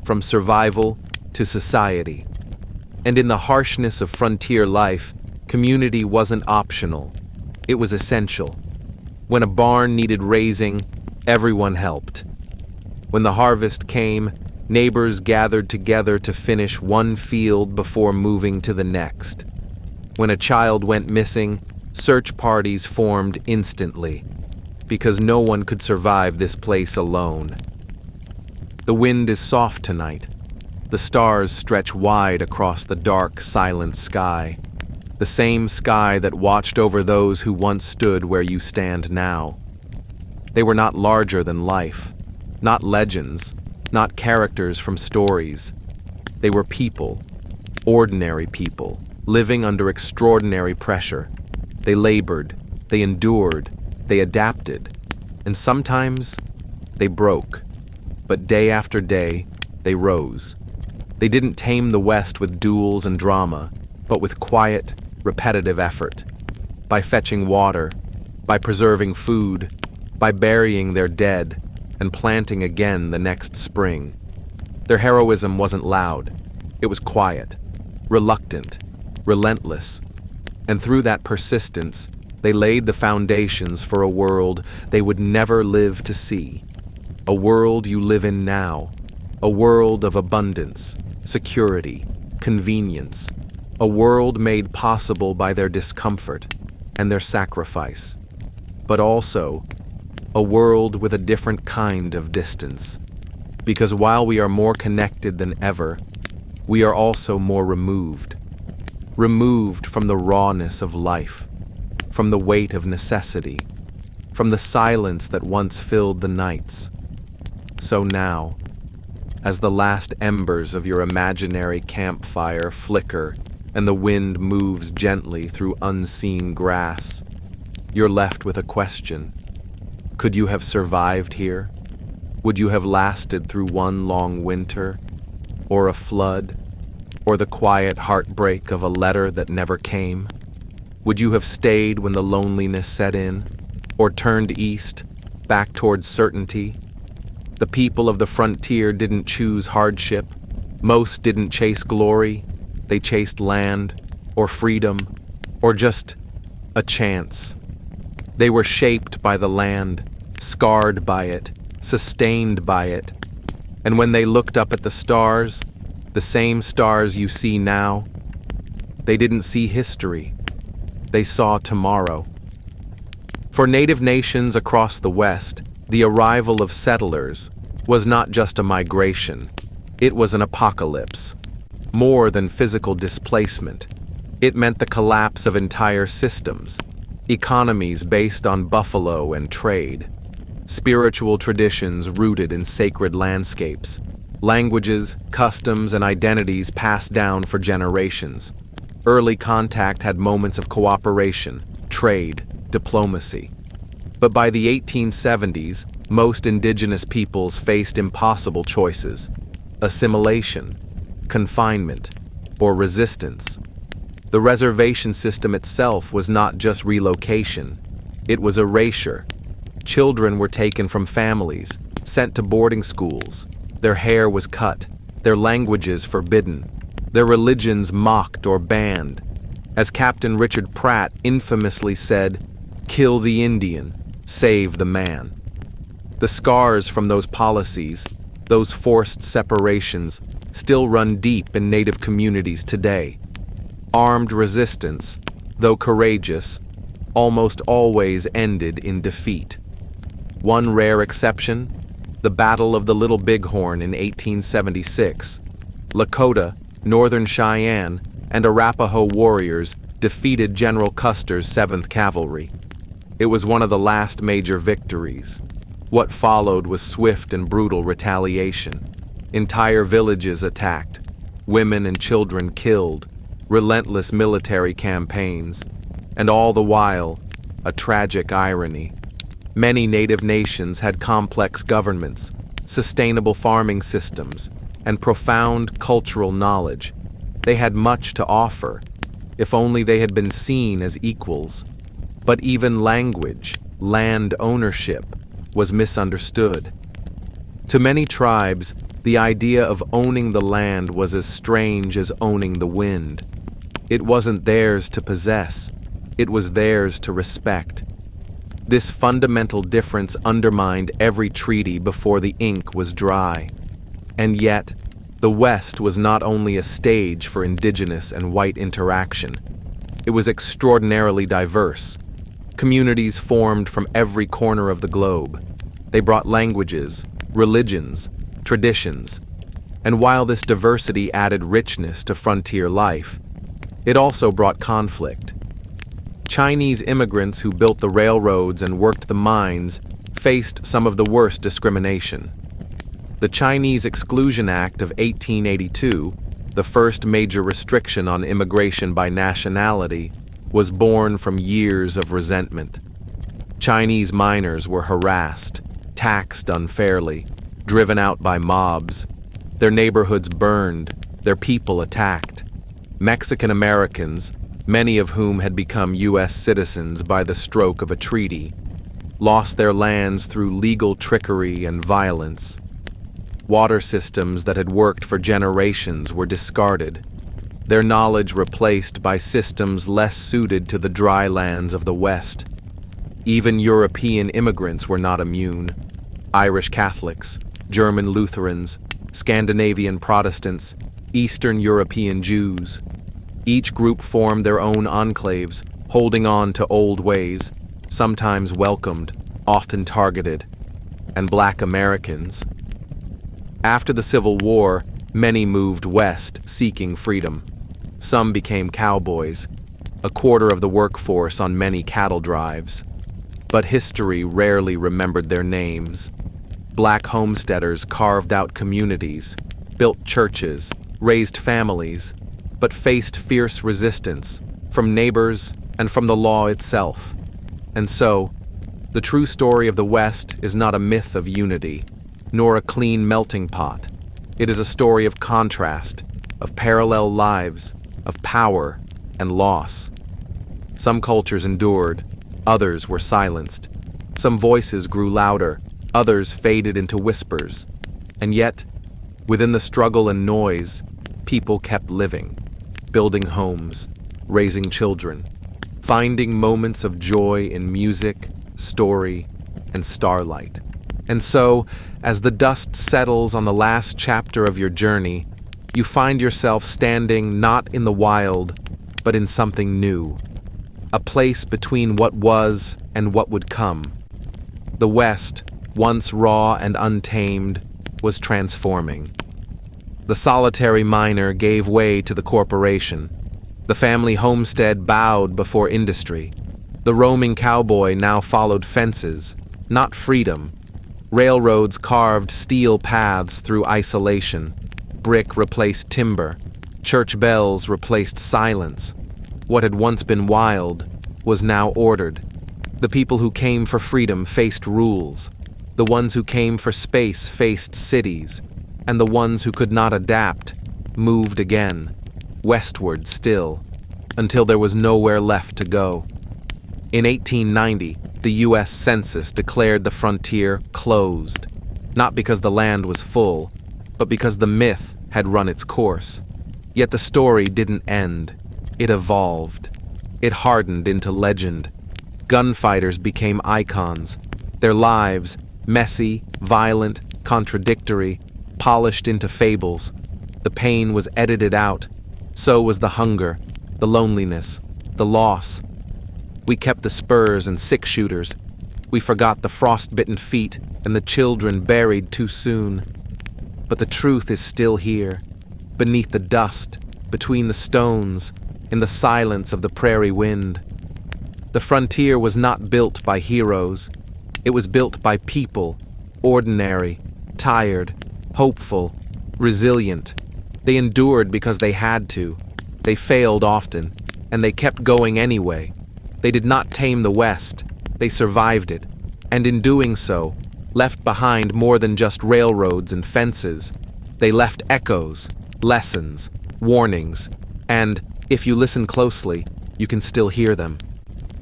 [SPEAKER 1] from survival to society. And in the harshness of frontier life, community wasn't optional. It was essential. When a barn needed raising, everyone helped. When the harvest came, neighbors gathered together to finish one field before moving to the next. When a child went missing, search parties formed instantly, because no one could survive this place alone. The wind is soft tonight. The stars stretch wide across the dark, silent sky, the same sky that watched over those who once stood where you stand now. They were not larger than life, not legends, not characters from stories. They were people, ordinary people, living under extraordinary pressure. They labored, they endured, they adapted, and sometimes they broke. But day after day, they rose. They didn't tame the West with duels and drama, but with quiet, repetitive effort. By fetching water, by preserving food, by burying their dead, and planting again the next spring. Their heroism wasn't loud. It was quiet, reluctant, relentless. And through that persistence, they laid the foundations for a world they would never live to see. A world you live in now. A world of abundance, security, convenience. A world made possible by their discomfort and their sacrifice. But also, a world with a different kind of distance. Because while we are more connected than ever, we are also more removed. Removed from the rawness of life, from the weight of necessity, from the silence that once filled the nights. So now, as the last embers of your imaginary campfire flicker and the wind moves gently through unseen grass, you're left with a question. Could you have survived here? Would you have lasted through one long winter, or a flood, or the quiet heartbreak of a letter that never came? Would you have stayed when the loneliness set in, or turned east, back towards certainty? The people of the frontier didn't choose hardship. Most didn't chase glory. They chased land, or freedom, or just a chance. They were shaped by the land, scarred by it, sustained by it. And when they looked up at the stars, the same stars you see now, they didn't see history. They saw tomorrow. For native nations across the West, the arrival of settlers was not just a migration. It was an apocalypse. More than physical displacement. It meant the collapse of entire systems, economies based on buffalo and trade, spiritual traditions rooted in sacred landscapes, languages, customs, and identities passed down for generations. Early contact had moments of cooperation, trade, diplomacy. But by the 1870s, most indigenous peoples faced impossible choices: assimilation, confinement, or resistance. The reservation system itself was not just relocation, it was erasure. Children were taken from families, sent to boarding schools. Their hair was cut, their languages forbidden, their religions mocked or banned. As Captain Richard Pratt infamously said, "Kill the Indian, save the man." The scars from those policies, those forced separations, still run deep in Native communities today. Armed resistance, though courageous, almost always ended in defeat. One rare exception, the Battle of the Little Bighorn in 1876. Lakota, Northern Cheyenne, and Arapaho warriors defeated General Custer's 7th Cavalry. It was one of the last major victories. What followed was swift and brutal retaliation. Entire villages attacked, women and children killed, relentless military campaigns, and all the while, a tragic irony. Many Native nations had complex governments, sustainable farming systems, and profound cultural knowledge. They had much to offer, if only they had been seen as equals. But even language, land ownership, was misunderstood. To many tribes, the idea of owning the land was as strange as owning the wind. It wasn't theirs to possess, it was theirs to respect. This fundamental difference undermined every treaty before the ink was dry. And yet, the West was not only a stage for indigenous and white interaction, it was extraordinarily diverse. Communities formed from every corner of the globe. They brought languages, religions, traditions, and while this diversity added richness to frontier life, it also brought conflict. Chinese immigrants who built the railroads and worked the mines faced some of the worst discrimination. The Chinese Exclusion Act of 1882, the first major restriction on immigration by nationality, was born from years of resentment. Chinese miners were harassed, taxed unfairly, driven out by mobs, their neighborhoods burned, their people attacked. Mexican Americans, many of whom had become U.S. citizens by the stroke of a treaty, lost their lands through legal trickery and violence. Water systems that had worked for generations were discarded, their knowledge replaced by systems less suited to the dry lands of the West. Even European immigrants were not immune. Irish Catholics, German Lutherans, Scandinavian Protestants, Eastern European Jews. Each group formed their own enclaves, holding on to old ways, sometimes welcomed, often targeted. And Black Americans. After the Civil War, many moved west seeking freedom. Some became cowboys, a quarter of the workforce on many cattle drives. But history rarely remembered their names. Black homesteaders carved out communities, built churches, raised families, but faced fierce resistance from neighbors and from the law itself. And so, the true story of the West is not a myth of unity, nor a clean melting pot. It is a story of contrast, of parallel lives, of power and loss. Some cultures endured, others were silenced. Some voices grew louder, others faded into whispers. And yet, within the struggle and noise, people kept living, building homes, raising children, finding moments of joy in music, story, and starlight. And so, as the dust settles on the last chapter of your journey, you find yourself standing not in the wild, but in something new, a place between what was and what would come. The West, once raw and untamed, was transforming. The solitary miner gave way to the corporation. The family homestead bowed before industry. The roaming cowboy now followed fences, not freedom. Railroads carved steel paths through isolation. Brick replaced timber. Church bells replaced silence. What had once been wild was now ordered. The people who came for freedom faced rules. The ones who came for space faced cities. And the ones who could not adapt moved again, westward still, until there was nowhere left to go. In 1890, the U.S. Census declared the frontier closed, not because the land was full, but because the myth had run its course. Yet the story didn't end. It evolved. It hardened into legend. Gunfighters became icons. Their lives, Messy, violent, contradictory, polished into fables. The pain was edited out. So was the hunger, the loneliness, the loss. We kept the spurs and six-shooters. We forgot the frost-bitten feet and the children buried too soon. But the truth is still here, beneath the dust, between the stones, in the silence of the prairie wind. The frontier was not built by heroes. It was built by people, ordinary, tired, hopeful, resilient. They endured because they had to. They failed often, and they kept going anyway. They did not tame the West. They survived it, and in doing so, left behind more than just railroads and fences. They left echoes, lessons, warnings, and, if you listen closely, you can still hear them.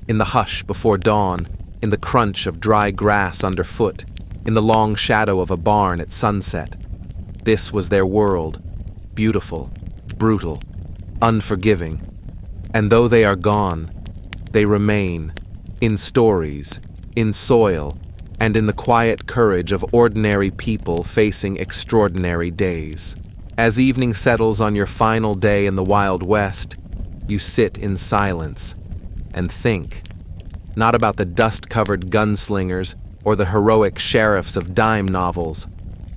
[SPEAKER 1] In the hush before dawn, in the crunch of dry grass underfoot, in the long shadow of a barn at sunset. This was their world, beautiful, brutal, unforgiving. And though they are gone, they remain, in stories, in soil, and in the quiet courage of ordinary people facing extraordinary days. As evening settles on your final day in the Wild West, you sit in silence and think, not about the dust-covered gunslingers or the heroic sheriffs of dime novels,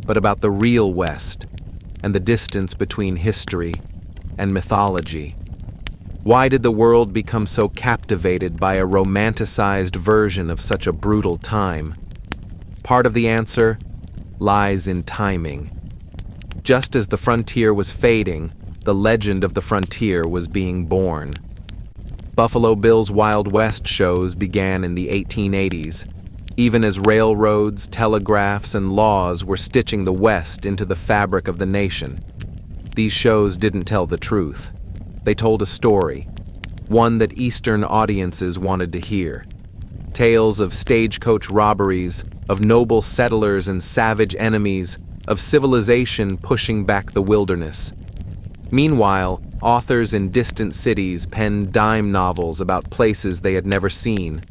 [SPEAKER 1] but about the real West and the distance between history and mythology. Why did the world become so captivated by a romanticized version of such a brutal time? Part of the answer lies in timing. Just as the frontier was fading, the legend of the frontier was being born. Buffalo Bill's Wild West shows began in the 1880s, even as railroads, telegraphs, and laws were stitching the West into the fabric of the nation. These shows didn't tell the truth. They told a story, one that Eastern audiences wanted to hear. Tales of stagecoach robberies, of noble settlers and savage enemies, of civilization pushing back the wilderness. Meanwhile, authors in distant cities penned dime novels about places they had never seen.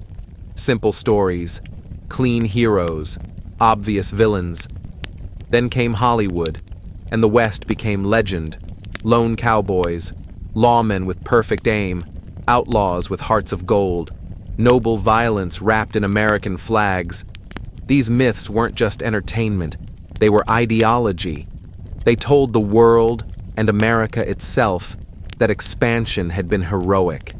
[SPEAKER 1] Simple stories, clean heroes, obvious villains. Then came Hollywood, and the West became legend. Lone cowboys, lawmen with perfect aim, outlaws with hearts of gold, noble violence wrapped in American flags. These myths weren't just entertainment, they were ideology. They told the world, and America itself, that expansion had been heroic,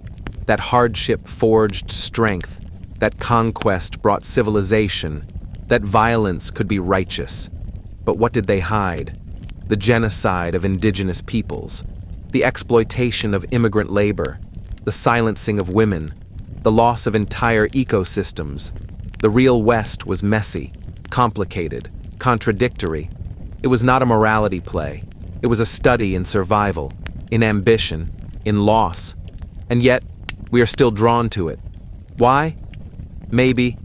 [SPEAKER 1] that hardship forged strength, that conquest brought civilization, that violence could be righteous. But what did they hide? The genocide of indigenous peoples, the exploitation of immigrant labor, the silencing of women, the loss of entire ecosystems. The real West was messy, complicated, contradictory. It was not a morality play. It was a study in survival, in ambition, in loss. And yet, we are still drawn to it. Why? Maybe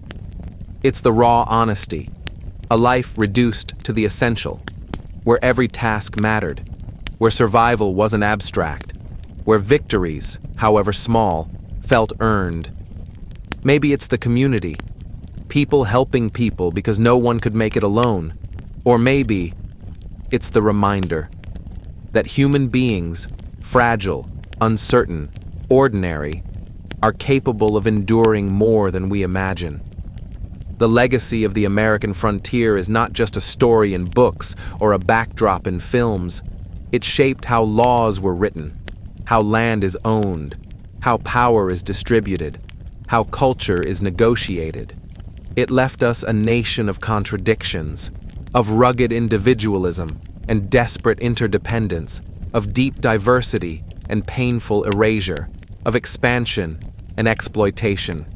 [SPEAKER 1] it's the raw honesty, a life reduced to the essential, where every task mattered, where survival wasn't abstract, where victories, however small, felt earned. Maybe it's the community, people helping people because no one could make it alone. Or maybe it's the reminder that human beings, fragile, uncertain, ordinary, are capable of enduring more than we imagine. The legacy of the American frontier is not just a story in books or a backdrop in films. It shaped how laws were written, how land is owned, how power is distributed, how culture is negotiated. It left us a nation of contradictions, of rugged individualism and desperate interdependence, of deep diversity and painful erasure, of expansion and exploitation.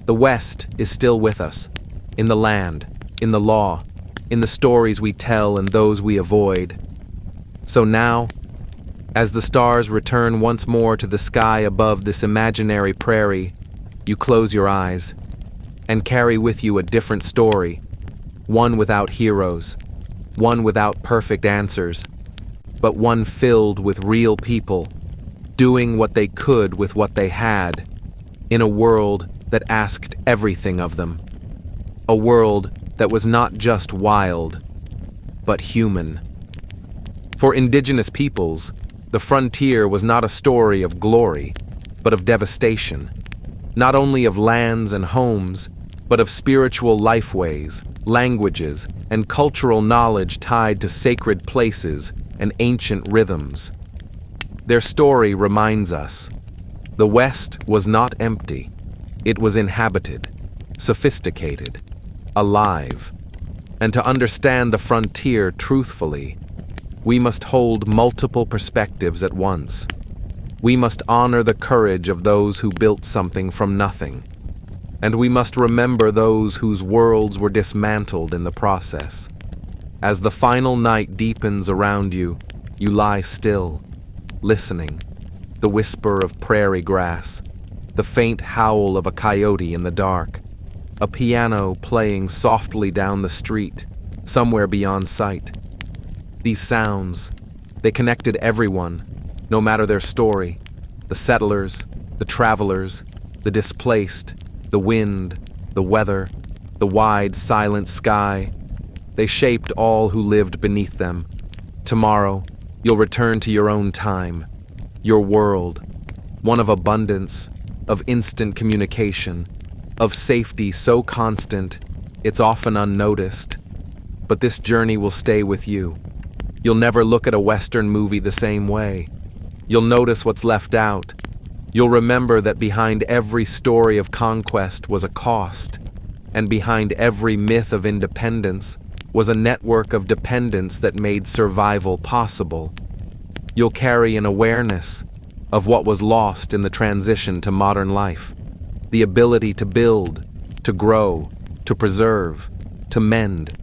[SPEAKER 1] The West is still with us, in the land, in the law, in the stories we tell and those we avoid. So now, as the stars return once more to the sky above this imaginary prairie, you close your eyes and carry with you a different story, one without heroes, one without perfect answers, but one filled with real people, doing what they could with what they had, in a world that asked everything of them. A world that was not just wild, but human. For indigenous peoples, the frontier was not a story of glory, but of devastation, not only of lands and homes, but of spiritual lifeways, languages, and cultural knowledge tied to sacred places and ancient rhythms. Their story reminds us, the West was not empty. It was inhabited, sophisticated, alive. And to understand the frontier truthfully, we must hold multiple perspectives at once. We must honor the courage of those who built something from nothing. And we must remember those whose worlds were dismantled in the process. As the final night deepens around you, you lie still, listening, the whisper of prairie grass, the faint howl of a coyote in the dark, a piano playing softly down the street, somewhere beyond sight. These sounds, they connected everyone, no matter their story, the settlers, the travelers, the displaced, the wind, the weather, the wide, silent sky. They shaped all who lived beneath them. Tomorrow, you'll return to your own time, your world, one of abundance, of instant communication, of safety so constant, it's often unnoticed. But this journey will stay with you. You'll never look at a Western movie the same way. You'll notice what's left out. You'll remember that behind every story of conquest was a cost, and behind every myth of independence was a network of dependence that made survival possible. You'll carry an awareness of what was lost in the transition to modern life, the ability to build, to grow, to preserve, to mend.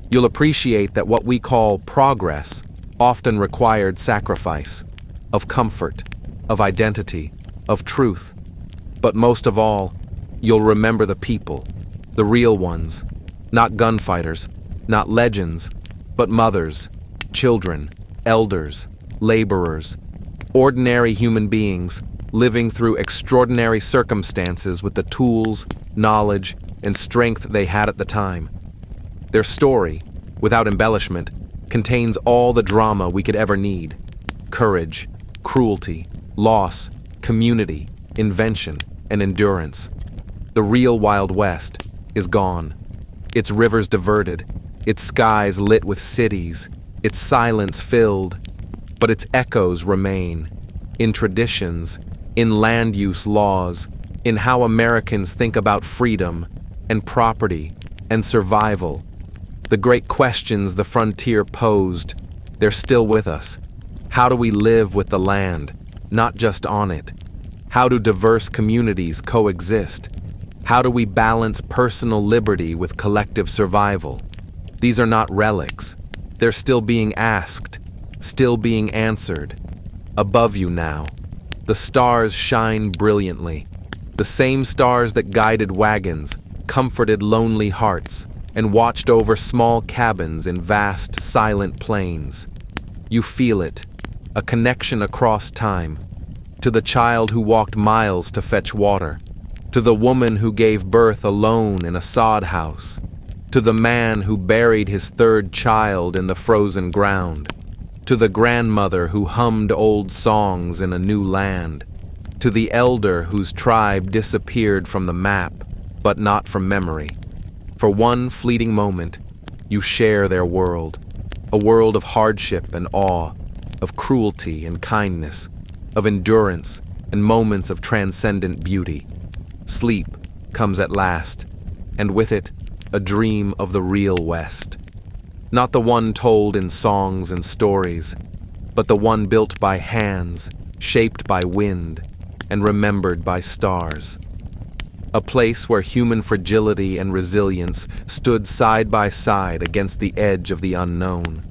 [SPEAKER 1] You'll appreciate that what we call progress often required sacrifice, of comfort, of identity, of truth. But most of all, you'll remember the people, the real ones, not gunfighters, not legends, but mothers, children, elders, laborers, ordinary human beings living through extraordinary circumstances with the tools, knowledge, and strength they had at the time. Their story, without embellishment, contains all the drama we could ever need: courage, cruelty, loss, community, invention, and endurance. The real Wild West is gone. Its rivers diverted, its skies lit with cities, its silence filled, but its echoes remain, in traditions, in land use laws, in how Americans think about freedom and property and survival. The great questions the frontier posed, they're still with us. How do we live with the land, not just on it? How do diverse communities coexist? How do we balance personal liberty with collective survival? These are not relics. They're still being asked, still being answered. Above you now, the stars shine brilliantly. The same stars that guided wagons, comforted lonely hearts, and watched over small cabins in vast, silent plains. You feel it, a connection across time, to the child who walked miles to fetch water, to the woman who gave birth alone in a sod house, to the man who buried his third child in the frozen ground, to the grandmother who hummed old songs in a new land, to the elder whose tribe disappeared from the map, but not from memory. For one fleeting moment, you share their world, a world of hardship and awe, of cruelty and kindness, of endurance and moments of transcendent beauty. Sleep comes at last, and with it, a dream of the real West. Not the one told in songs and stories, but the one built by hands, shaped by wind, and remembered by stars. A place where human fragility and resilience stood side by side against the edge of the unknown.